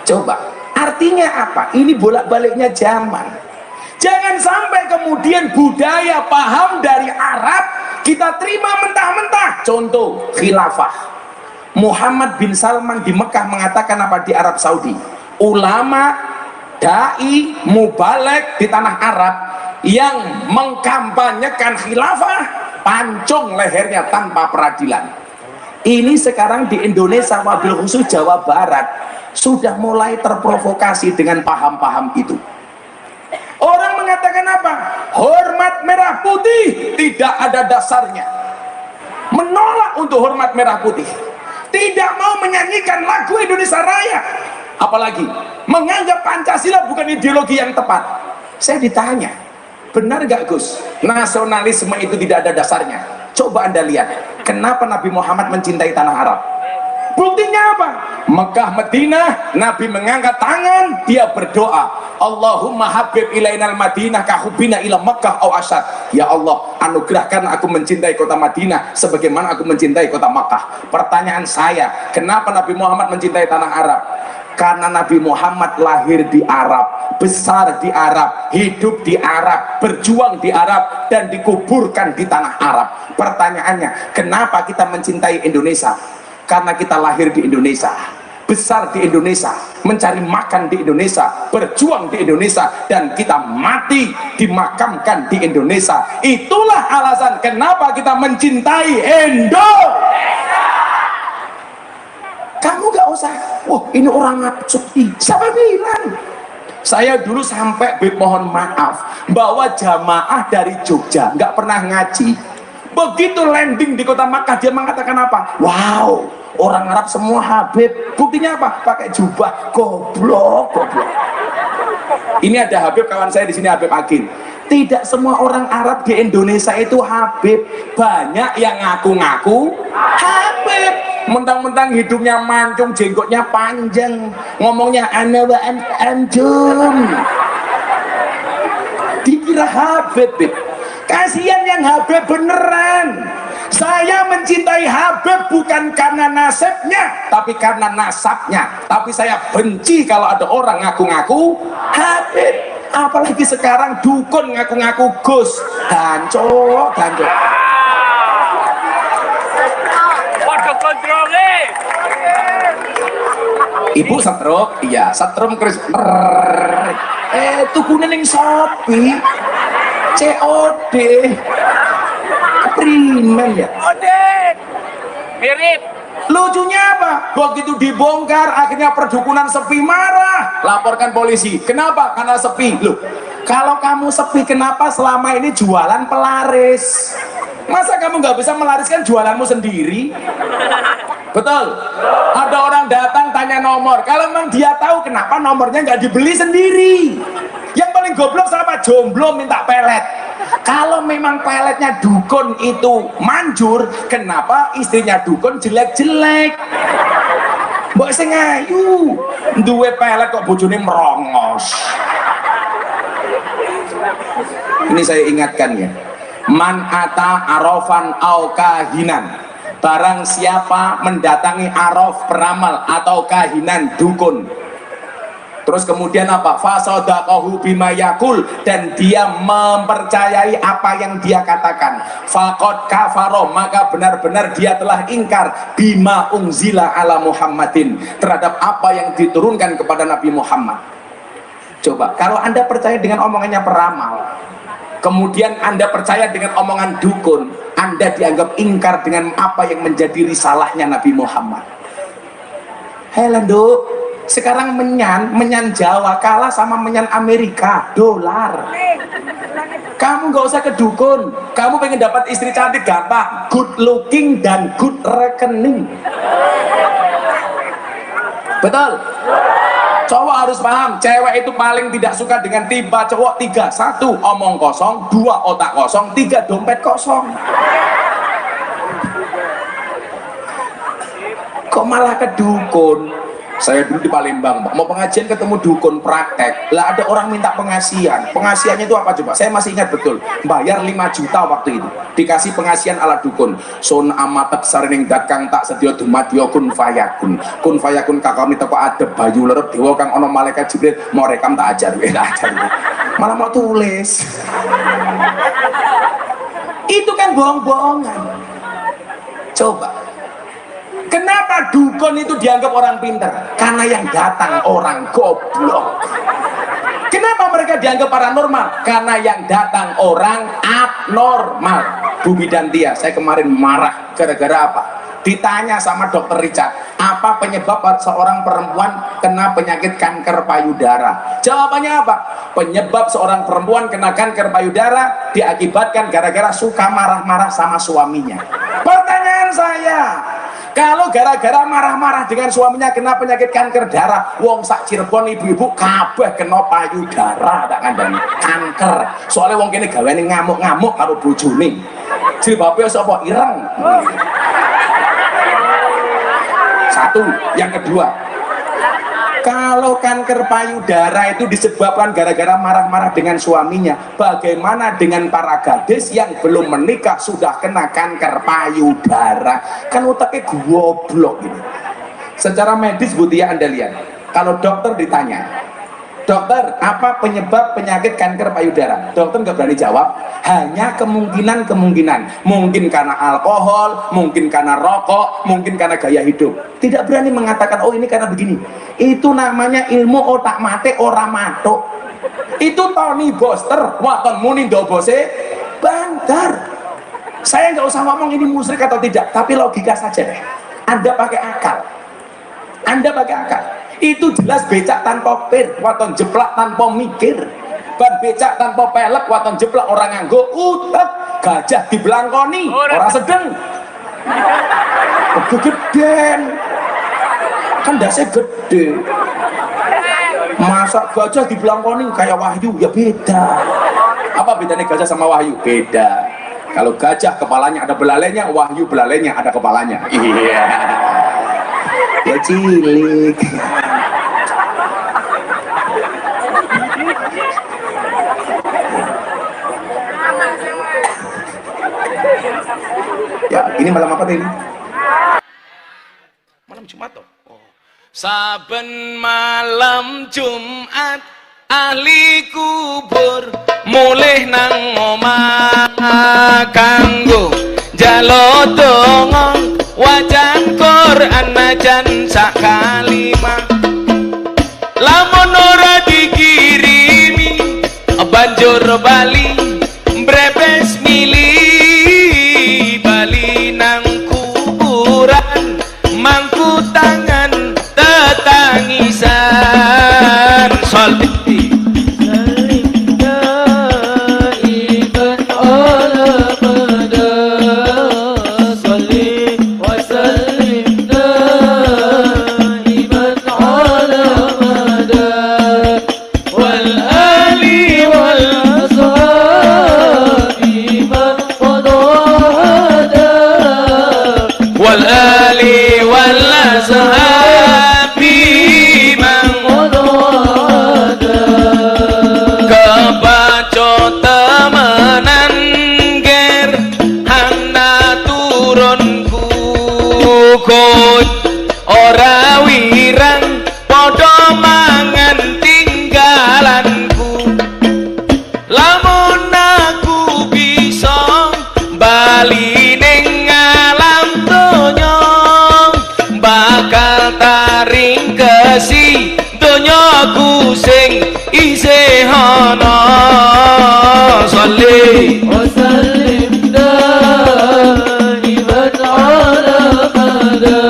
Coba, artinya apa? Ini bolak-baliknya zaman. Jangan sampai kemudian budaya paham dari Arab kita terima mentah-mentah. Contoh, khilafah. Muhammad bin Salman di Mekah mengatakan apa di Arab Saudi? Ulama, dai, mubalek di tanah Arab yang mengkampanyekan khilafah, pancung lehernya tanpa peradilan. Ini sekarang di Indonesia, wabil khusus Jawa Barat, sudah mulai terprovokasi dengan paham-paham itu. Orang mengatakan apa? Hormat merah putih tidak ada dasarnya. Menolak untuk hormat merah putih. Tidak mau menyanyikan lagu Indonesia Raya. Apalagi menganggap Pancasila bukan ideologi yang tepat. Saya ditanya, benar gak Gus? Nasionalisme itu tidak ada dasarnya. Coba Anda lihat, kenapa Nabi Muhammad mencintai tanah Arab? Buktinya apa? Mekah, Madinah, Nabi mengangkat tangan, dia berdoa, Allahumma habib ilainal Madinah kahubina ila Mekah au asyad. Ya Allah, anugerahkan aku mencintai kota Madinah sebagaimana aku mencintai kota Mekah. Pertanyaan saya, kenapa Nabi Muhammad mencintai tanah Arab? Karena Nabi Muhammad lahir di Arab, besar di Arab, hidup di Arab, berjuang di Arab, dan dikuburkan di tanah Arab. Pertanyaannya, kenapa kita mencintai Indonesia? Karena kita lahir di Indonesia, besar di Indonesia, mencari makan di Indonesia, berjuang di Indonesia, dan kita mati dimakamkan di Indonesia. Itulah alasan kenapa kita mencintai Indonesia. Kamu gak usah, wah ini orang ngabdi. Siapa bilang? Saya dulu sampai mohon maaf, bawa jamaah dari Jogja, nggak pernah ngaji. Begitu landing di kota Makkah, dia mengatakan apa? Wow, orang Arab semua Habib. Buktinya apa? Pakai jubah. Goblok, goblok. Ini ada Habib, kawan saya di sini, Habib Agin. Tidak semua orang Arab di Indonesia itu Habib. Banyak yang ngaku-ngaku Habib. Mentang-mentang hidungnya mancung, jenggotnya panjang, ngomongnya ana wa antum. Dikira Habib. Kasihan yang Habib beneran. Saya mencintai Habib bukan karena nasibnya, tapi karena nasabnya. Tapi saya benci kalau ada orang ngaku-ngaku Habib. Apalagi sekarang dukun ngaku-ngaku Gus. Dancok, dancok. Waduh kontrole. Ibu setrum, iya setrum Kris. Tukune ning Shopee. COD primen ya. Odin. Mirip. Lucunya apa? Begitu dibongkar akhirnya perdukunan sepi, marah, laporkan polisi. Kenapa? Karena sepi. Loh, kalau kamu sepi kenapa selama ini jualan pelaris? Masa kamu nggak bisa melariskan jualanmu sendiri? Betul. Ada orang datang tanya nomor, kalau memang dia tahu kenapa nomornya nggak dibeli sendiri. Yang paling goblok sama jomblo minta pelet. Kalau memang peletnya dukun itu manjur, kenapa istrinya dukun jelek-jelek? Mbok sing ayu duwe pelet kok bojone merongos. Ini saya ingatkan ya, man ata arofan au kahinan, barang siapa mendatangi arof peramal atau kahinan dukun, terus kemudian apa? Fasodaqahu bima yakul, dan dia mempercayai apa yang dia katakan. Faqad kafaro, maka benar-benar dia telah ingkar bima unzila ala Muhammadin, terhadap apa yang diturunkan kepada Nabi Muhammad. Coba, kalau Anda percaya dengan omongannya peramal, kemudian Anda percaya dengan omongan dukun, Anda dianggap ingkar dengan apa yang menjadi risalahnya Nabi Muhammad. Hello, sekarang menyan Jawa kalah sama menyan Amerika, dolar. Kamu nggak usah ke dukun, kamu pengen dapat istri cantik gampang, good looking dan good rekening. Betul? Cowok harus paham, cewek itu paling tidak suka dengan tiba cowok tiga. Satu, omong kosong. Dua, otak kosong. Tiga, dompet kosong. Kok malah ke dukun? Saya dulu di Palembang, mau pengajian ketemu dukun praktek. Lah ada orang minta pengasihan. Pengasihannya itu apa coba? Saya masih ingat betul. Bayar 5 juta waktu itu. Dikasih pengasihan ala dukun. Sun amatek sarining dat kang tak sedia dumadya kun fayakun. Kun fayakun kakami teko adep bayu lerep dewa kang ana malaikat Jibril mau rekam tak ajar. Malah mau tulis. Itu kan bohong-bohongan. Coba. Kenapa dukun itu dianggap orang pintar? Karena yang datang orang goblok. Kenapa mereka dianggap paranormal? Karena yang datang orang abnormal. Bumi dan Tia, saya kemarin marah gara-gara apa? ditanya sama dokter Richard, apa penyebab seorang perempuan kena penyakit kanker payudara? Jawabannya apa? Penyebab seorang perempuan kena kanker payudara diakibatkan gara-gara suka marah-marah sama suaminya. Pertanyaan saya, kalau gara-gara marah-marah dengan suaminya kena penyakit kanker darah, wong sak Cirebon ibu-ibu kabeh kena payudara, tak kandhani kanker. Soalnya wong kene gaweane ngamuk-ngamuk karo bojone. Jilbabe sapa ireng. Satu, yang kedua, kalau kanker payudara itu disebabkan gara-gara marah-marah dengan suaminya, bagaimana dengan para gadis yang belum menikah sudah kena kanker payudara? Kan otaknya goblok gitu. Secara medis Butia Anda lihat, kalau dokter ditanya, dokter apa penyebab penyakit kanker payudara? Dokter nggak berani jawab, hanya kemungkinan-kemungkinan. Mungkin karena alkohol, mungkin karena rokok, mungkin karena gaya hidup. Tidak berani mengatakan, oh ini karena begini. Itu namanya ilmu otak mate ora matuk. Itu Tony Boster, waton muni dobose bantar. Saya nggak usah ngomong ini musyrik atau tidak, tapi logika saja deh. Anda pakai akal. Anda pakai akal. Itu jelas becak tanpa pir, waton jeplak tanpa mikir. Ban becak tanpa pelek, waton jeplak orang nganggo utek. Gajah dibelangkoni, orang sedeng. Gegeden. Kan dasnya gede. Masa gajah dibelangkoni kayak Wahyu? Ya beda. Apa bedanya gajah sama Wahyu? Beda. Kalau gajah kepalanya ada belalainya, Wahyu belalainya ada kepalanya. Iya. Ya cilik. Ya, ini malam apa ini? Malam Jumat toh. Oh. Saben malam Jumat ahli kubur mulih nang omah kanggo jalo donga wajan Quran najan sak kalimah. Lamun ora dikirimi banjur bali brebes milih bali nang kuburan mangku tangan tetangisan solid. Ora wirang padha mangan tinggalanku. Lamun aku bisa bali ning alam donya, bakal taring kesi donyaku sing isih ana. Sholli wa sallim daiman ala mada.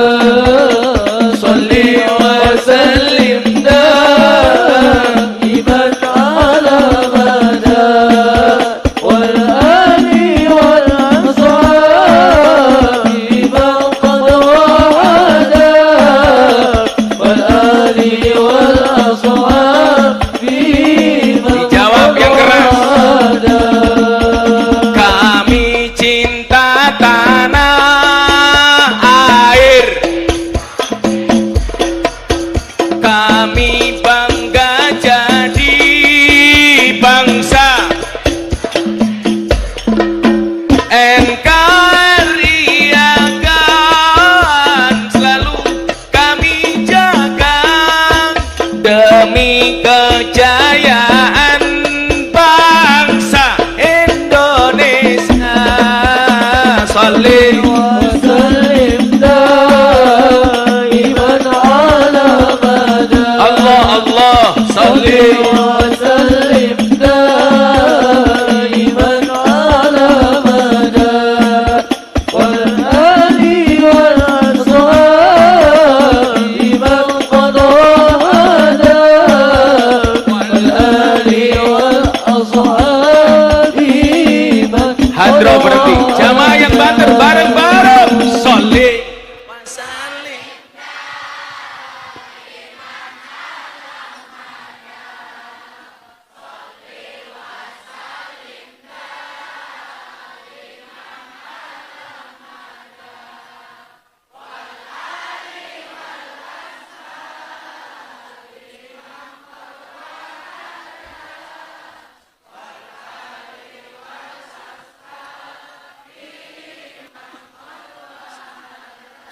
Dijawab yang keras.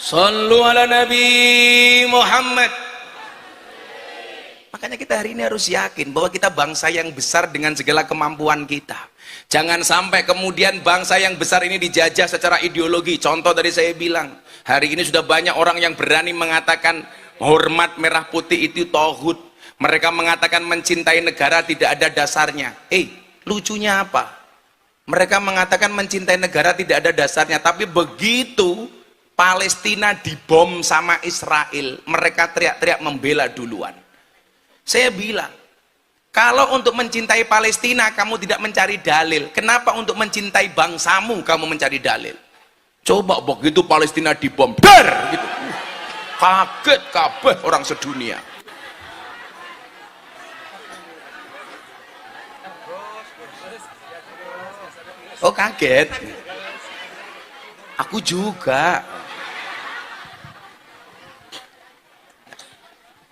Shallu ala Nabi Muhammad. Makanya kita hari ini harus yakin bahwa kita bangsa yang besar dengan segala kemampuan kita. Jangan sampai kemudian bangsa yang besar ini dijajah secara ideologi. Contoh tadi saya bilang, hari ini sudah banyak orang yang berani mengatakan hormat merah putih itu tauhid. Mereka mengatakan mencintai negara tidak ada dasarnya. Lucunya apa? Mereka mengatakan mencintai negara tidak ada dasarnya, tapi begitu Palestina dibom sama Israel, mereka teriak-teriak membela duluan. Saya bilang, kalau untuk mencintai Palestina kamu tidak mencari dalil, kenapa untuk mencintai bangsamu kamu mencari dalil? Coba begitu Palestina dibom, dar gitu. Kaget kabeh orang sedunia. Oh kaget. Aku juga.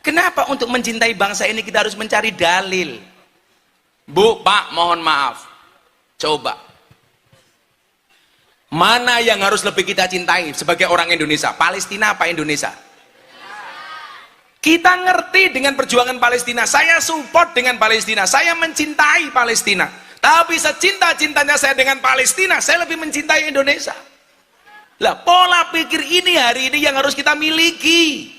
Kenapa untuk mencintai bangsa ini kita harus mencari dalil? Bu, Pak, mohon maaf. Coba. Mana yang harus lebih kita cintai sebagai orang Indonesia? Palestina apa Indonesia? Kita ngerti dengan perjuangan Palestina. Saya support dengan Palestina. Saya mencintai Palestina. Tapi secinta-cintanya saya dengan Palestina, saya lebih mencintai Indonesia. Lah, pola pikir ini hari ini yang harus kita miliki.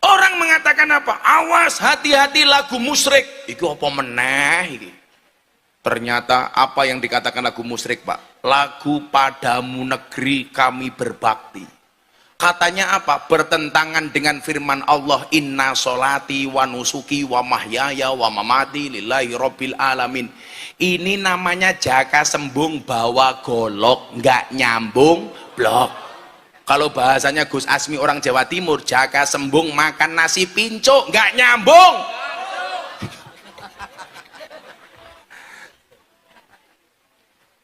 Orang mengatakan apa? Awas, hati-hati lagu musyrik. Itu apa meneh iki? Ternyata apa yang dikatakan lagu musyrik, Pak? Lagu Padamu Negeri Kami Berbakti. Katanya apa? Bertentangan dengan firman Allah, Inna sholati wa nusuki wa mahyaya wa mamati lillahi rabbil alamin. Ini namanya jaka sembung bawa golok, nggak nyambung blok. Kalau bahasanya Gus Asmi orang Jawa Timur, jaka sembung makan nasi pincuk, nggak nyambung.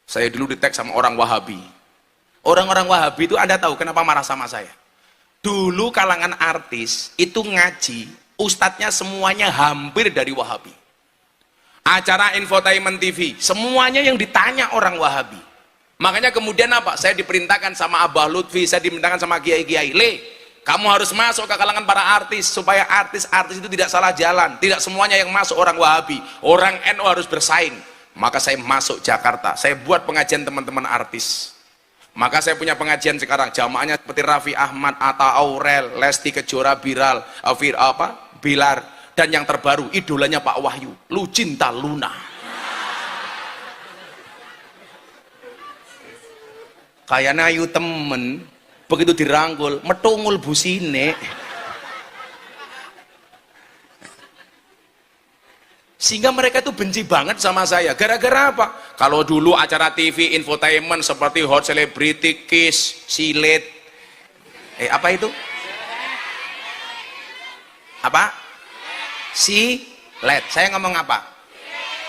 Saya dulu ditek sama orang Wahabi. Orang-orang Wahabi itu Anda tahu kenapa marah sama saya? Dulu kalangan artis itu ngaji, ustadznya semuanya hampir dari Wahabi. Acara infotainment TV, semuanya yang ditanya orang Wahabi. Makanya kemudian apa? Saya diperintahkan sama Abah Lutfi, saya diperintahkan sama kiai-kiai, kamu harus masuk ke kalangan para artis supaya artis-artis itu tidak salah jalan. Tidak semuanya yang masuk orang Wahabi, orang NU harus bersaing. Maka saya masuk Jakarta, saya buat pengajian teman-teman artis. Maka saya punya pengajian sekarang, jamaahnya seperti Raffi Ahmad, Atta Aurel, Lesti Kejora, Bilar, dan yang terbaru idolanya Pak Wahyu, Lucinta Luna. Kayaknya ayu temen, begitu dirangkul, metungul busine. Sehingga mereka itu benci banget sama saya. Gara-gara apa? Kalau dulu acara TV infotainment seperti Hot Celebrity, Kiss, Silet, apa itu? Apa? Silet. Saya ngomong apa?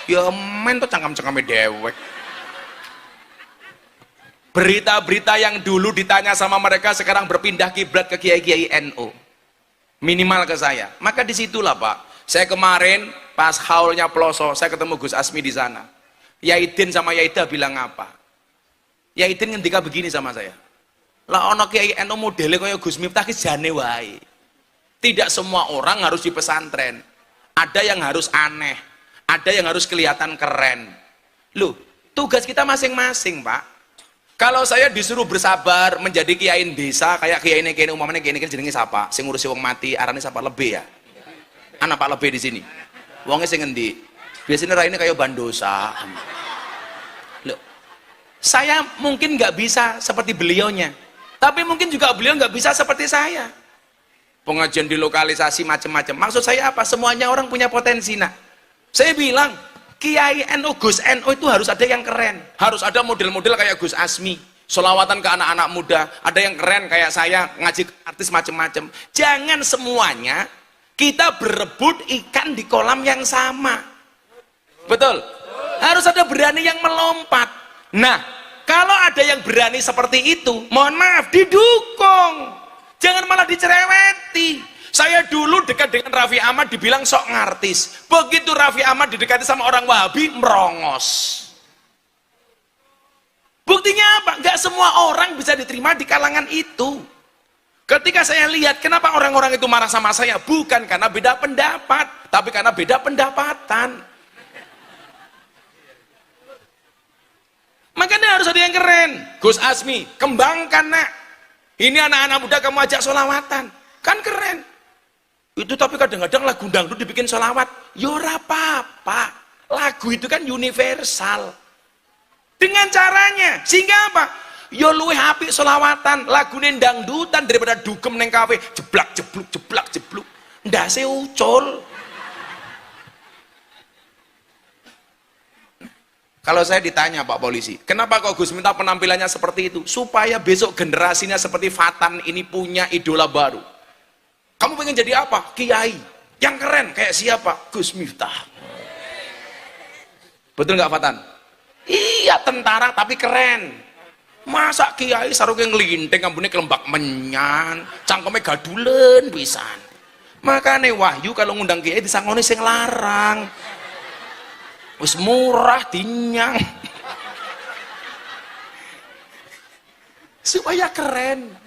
Ya men tuh cangkem-cangkeme dewek. Berita-berita yang dulu ditanya sama mereka sekarang berpindah kiblat ke kiai-kiai NU. Minimal ke saya. Maka disitulah Pak. Saya kemarin pas haulnya Ploso, saya ketemu Gus Asmi di sana. Yaidin sama Yaida bilang apa? Yaidin ngendika begini sama saya. Lah ono kiai NU modele kaya Gus Miftah ki jane wae. Tidak semua orang harus di pesantren. Ada yang harus aneh, ada yang harus kelihatan keren. Loh, tugas kita masing-masing, Pak. Kalau saya disuruh bersabar menjadi kiai desa kayak kiai ini umumnya kiai ini jenenge siapa? Sing ngurusi wong mati arane siapa lebih ya? Anak Pak lebih di sini. Wongnya sing ngendi? Biasanya raine kayak bandosa. Loh, saya mungkin nggak bisa seperti beliaunya, tapi mungkin juga beliau nggak bisa seperti saya. Pengajian di lokalisasi macam-macam. Maksud saya apa? Semuanya orang punya potensi. Nah, saya bilang Kiai NU, Gus NU itu harus ada yang keren. Harus ada model-model kayak Gus Asmi. Sholawatan ke anak-anak muda. Ada yang keren kayak saya, ngaji artis macam-macam. Jangan semuanya kita berebut ikan di kolam yang sama. Betul? Harus ada berani yang melompat. Nah, kalau ada yang berani seperti itu, mohon maaf, didukung. Jangan malah dicereweti. Saya dulu dekat dengan Raffi Ahmad dibilang sok ngartis. Begitu Raffi Ahmad didekati sama orang Wahabi, merongos. Buktinya apa? Nggak semua orang bisa diterima di kalangan itu. Ketika saya lihat kenapa orang-orang itu marah sama saya, bukan karena beda pendapat, tapi karena beda pendapatan. Makanya harus ada yang keren. Gus Asmi, kembangkan nak. Ini anak-anak muda kamu ajak sholawatan, kan keren. Itu tapi kadang-kadang lagu dangdut dibikin sholawat, yora apa-apa. Lagu itu kan universal. Dengan caranya, sehingga apa? Yo luwih apik selawatan, lagune dangdutan daripada dugem neng kafe, jeblak jebluk jeblak jebluk. Ndase ucul. Kalau saya ditanya Pak Polisi, kenapa kok Gus minta penampilannya seperti itu? Supaya besok generasinya seperti Fatan ini punya idola baru. Kamu pengen jadi apa? Kiai. Yang keren kayak siapa? Gus Miftah. Betul nggak Fatan? Iya, tentara tapi keren. Masa kiai sarungnya ngelinting, ambune kelembak menyan, cangkeme gadulen pisan. Makanya Wahyu kalau ngundang kiai disangoni sing larang. Wis murah dinyang. Supaya keren.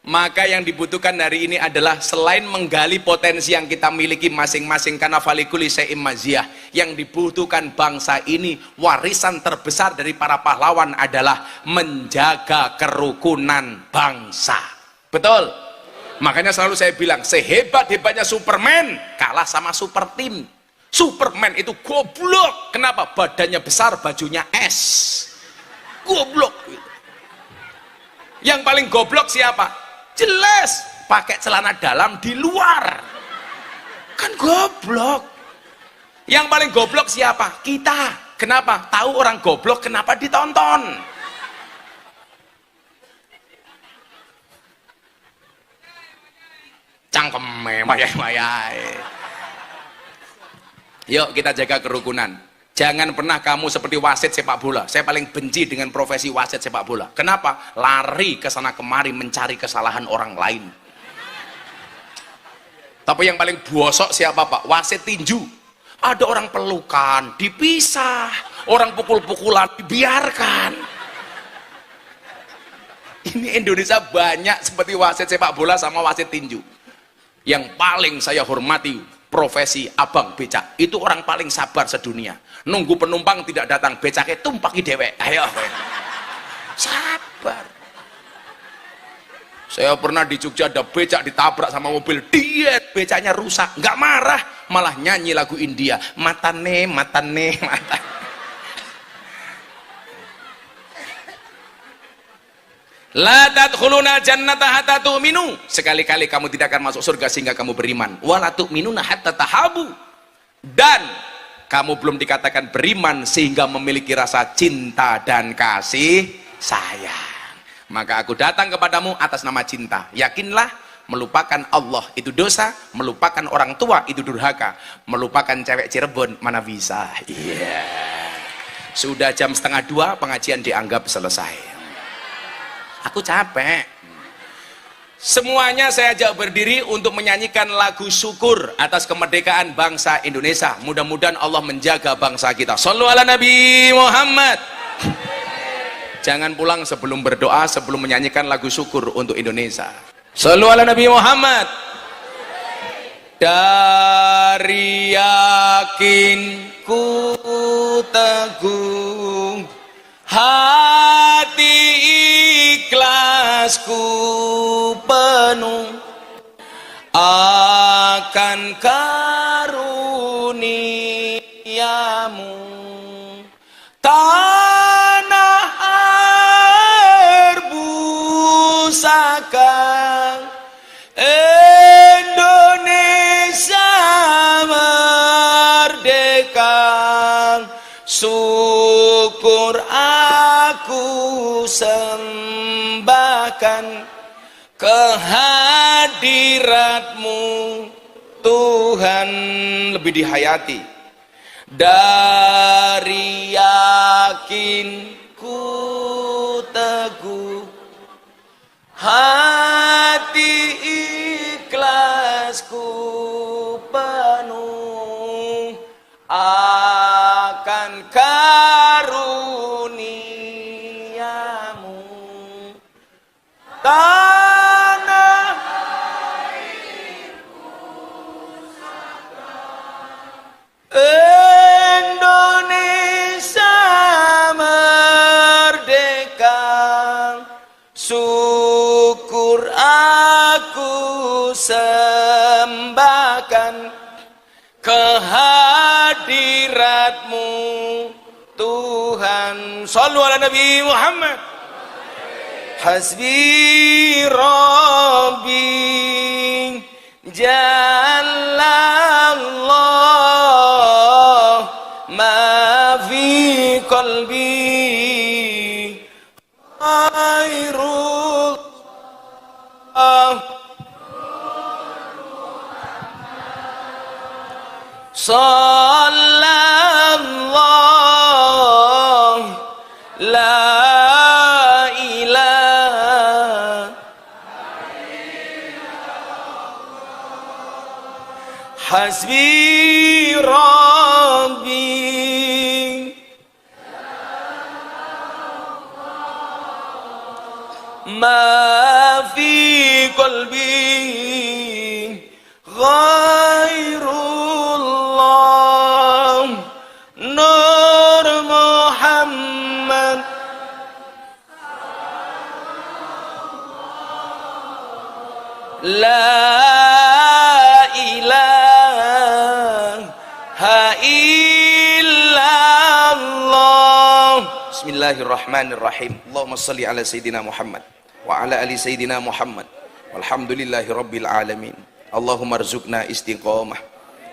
Maka yang dibutuhkan hari ini adalah selain menggali potensi yang kita miliki masing-masing, karena falikuli syai'im maziyah, yang dibutuhkan bangsa ini, warisan terbesar dari para pahlawan adalah menjaga kerukunan bangsa. Betul? Makanya selalu saya bilang, sehebat-hebatnya Superman kalah sama super team. Superman itu goblok. Kenapa? Badannya besar, bajunya es. Goblok. Yang paling goblok siapa? Jelas pakai celana dalam di luar, kan goblok. Yang paling goblok siapa? Kita. Kenapa? Tahu orang goblok kenapa ditonton. Cangkeme mayai-mayai. Yuk kita jaga kerukunan. Jangan pernah kamu seperti wasit sepak bola. Saya paling benci dengan profesi wasit sepak bola. Kenapa? Lari ke sana kemari mencari kesalahan orang lain. Tapi yang paling bosok siapa Pak? Wasit tinju. Ada orang pelukan, dipisah. Orang pukul-pukulan, dibiarkan. Ini Indonesia banyak seperti wasit sepak bola sama wasit tinju. Yang paling saya hormati profesi abang becak. Itu orang paling sabar sedunia. Nunggu penumpang tidak datang, becaknya tumpaki dewek. Ayo, sabar. Saya pernah di Jogja ada becak ditabrak sama mobil, diet becaknya rusak, nggak marah, malah nyanyi lagu India, matane matane matane. La tadkhuluna jannata hatta tu'minu. Sekali-kali kamu tidak akan masuk surga sehingga kamu beriman. Wa la tu'minuna hatta tahabu. Dan kamu belum dikatakan beriman sehingga memiliki rasa cinta dan kasih sayang. Maka aku datang kepadamu atas nama cinta. Yakinlah, melupakan Allah itu dosa, melupakan orang tua itu durhaka, melupakan cewek Cirebon mana bisa. Iya. Sudah jam 1:30 pengajian dianggap selesai. Aku capek. Semuanya saya ajak berdiri untuk menyanyikan lagu syukur atas kemerdekaan bangsa Indonesia. Mudah-mudahan Allah menjaga bangsa kita. Shallu ala Nabi Muhammad. Jangan pulang sebelum berdoa, sebelum menyanyikan lagu syukur untuk Indonesia. Shallu ala Nabi Muhammad. Dari yakinku teguh, hati ikhlasku penuh akan karuniamu. Tanah air pusaka Indonesia merdeka, syukur aku sembahkan kehadiratmu Tuhan. Lebih dihayati. Dari yakinku teguh, hati ikhlasku penuh akan karunia tanah Indonesia merdeka, syukur aku sembahkan kehadiratmu Tuhan. Shallu ala Nabi Muhammad. Hasbi Rabbi Jalallah ma fi qalbi khairullah sallallahu la ilaha hasbi rabbi ma fi qalbi ghairullah nur Muhammad la ilaha illallah. Bismillahirrahmanirrahim. Allahumma salli ala Sayyidina Muhammad wa ala ali Sayyidina Muhammad walhamdulillahi rabbil alamin. Allahumma rzuqna istiqamah,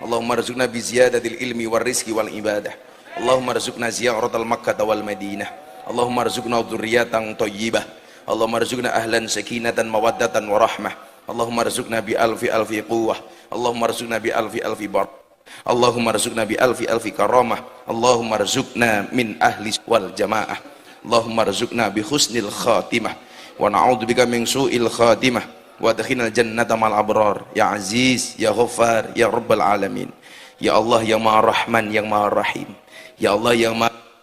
Allahumma rzuqna bi ziyadatil ilmi war rizqi wal ibadah, Allahumma rzuqna ziyaratal Makkah wal Madinah, Allahumma rzuqna dzurriyyatan thayyibah, Allahumma rzuqna ahlan sakinatan mawaddatan wa rahmah, Allahumma rzuqna bi alfi alfi quwwah, Allahumma rzuqna bi alfi alfi bar, Allahumma rzuqna bi alfi alfi karamah, Allahumma rzuqna min ahli wal jamaah, Allahumma rzuqna bi husnil khatimah wa na'udzubika min su'il khatimah wa adkhilnal jannata mal abrar ya aziz ya ghaffar ya rabbal alamin. Ya Allah yang maha rahman yang maha rahim, ya Allah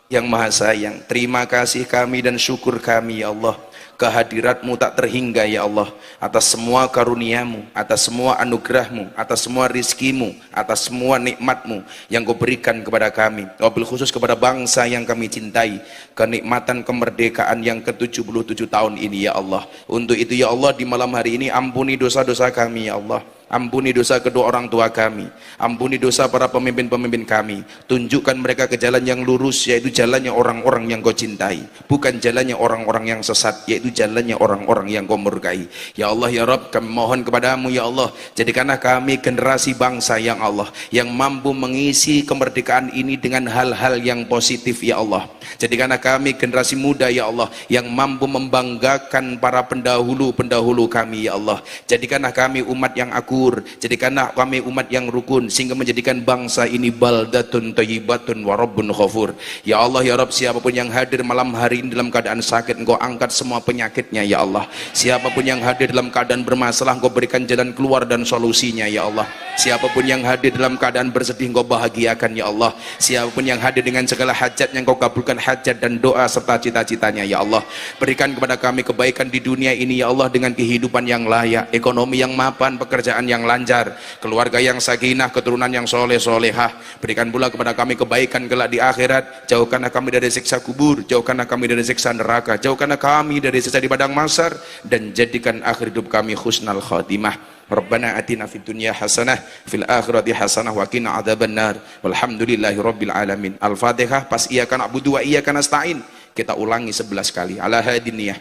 yang maha sayang, terima kasih kami dan syukur kami ya Allah, kehadiratmu tak terhingga ya Allah, atas semua karuniamu, atas semua anugerahmu, atas semua rizkimu, atas semua nikmatmu yang kau berikan kepada kami, wabil khusus kepada bangsa yang kami cintai, kenikmatan kemerdekaan yang ke-77 tahun ini ya Allah. Untuk itu ya Allah, di malam hari ini ampuni dosa-dosa kami ya Allah, ampuni dosa kedua orang tua kami, ampuni dosa para pemimpin-pemimpin kami, tunjukkan mereka ke jalan yang lurus, yaitu jalannya orang-orang yang kau cintai, bukan jalannya orang-orang yang sesat, yaitu jalannya orang-orang yang kau murkai. Ya Allah ya Rabb, kami mohon kepadamu ya Allah, jadikanlah kami generasi bangsa yang Allah, yang mampu mengisi kemerdekaan ini dengan hal-hal yang positif ya Allah. Jadikanlah kami generasi muda ya Allah, yang mampu membanggakan para pendahulu-pendahulu kami ya Allah. Jadikanlah kami umat yang akur, jadikanlah kami umat yang rukun, sehingga menjadikan bangsa ini baldatun thayyibatun wa rabbun ghafur. Ya Allah ya Rabb, siapapun yang hadir malam hari ini dalam keadaan sakit, Engkau angkat semua penyakitnya ya Allah. Siapapun yang hadir dalam keadaan bermasalah, Engkau berikan jalan keluar dan solusinya ya Allah. Siapapun yang hadir dalam keadaan bersedih, Engkau bahagiakan ya Allah. Siapapun yang hadir dengan segala hajatnya, Engkau kabulkan hajat dan doa serta cita-citanya ya Allah. Berikan kepada kami kebaikan di dunia ini ya Allah, dengan kehidupan yang layak, ekonomi yang mapan, pekerjaan yang lancar, keluarga yang sakinah, keturunan yang soleh solehah. Berikan pula kepada kami kebaikan kelak di akhirat. Jauhkanlah kami dari siksa kubur, jauhkanlah kami dari siksa neraka, jauhkanlah kami dari siksa di padang mahsyar, dan jadikan akhir hidup kami husnal khatimah. Rabbana atina fid dunya hasanah fil akhirati hasanah wa qina adzabannar. Walhamdulillahi rabbil alamin. Al-Fatihah. Pas iyyaka na'budu wa iyyaka nasta'in, kita ulangi 11 kali ala hadiniyah.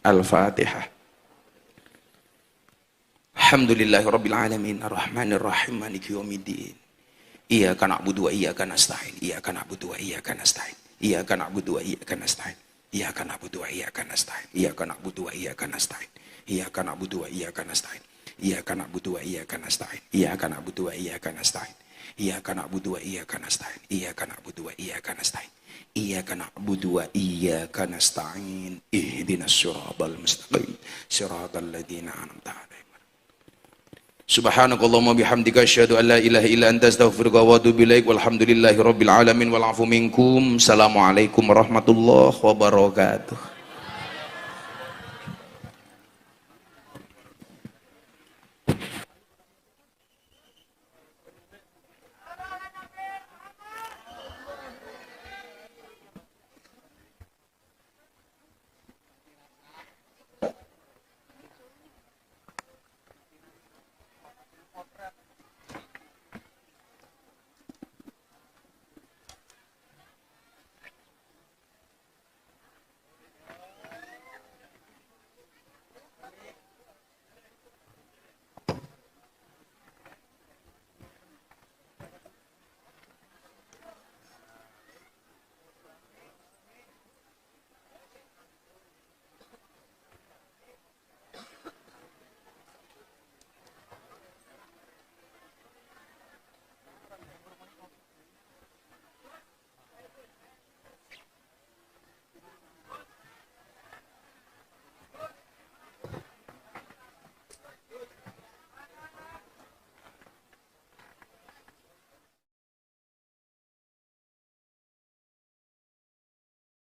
Al-Fatihah. Alhamdulillahi rabbil alamin arrahmanir rahim maliki yaumiddin. Iyyaka na'budu wa iyyaka nasta'in. Iyyaka na'budu wa iyyaka nasta'in. Iyyaka na'budu wa iyyaka nasta'in. Iyyaka na'budu wa iyyaka nasta'in. Iyyaka na'budu wa iyyaka nasta'in. Iyyaka na'budu wa iyyaka nasta'in. Iyyaka na'budu wa iyyaka nasta'in. Iyyaka na'budu wa iyyaka nasta'in. Iyyaka na'budu wa iyyaka nasta'in. Iyyaka na'budu wa iyyaka nasta'in. Iyyaka na'budu wa iyyaka nasta'in. Ihdinas siratal mustaqim. Siratal ladzina an'amta 'alaihim. Subhanakallahumma bihamdika asyhadu an la ilaha illa anta astaghfiruka wa atubu ilaik. Walhamdulillahi rabbil alamin wal 'afu minkum. Assalamualaikum warahmatullahi wabarakatuh.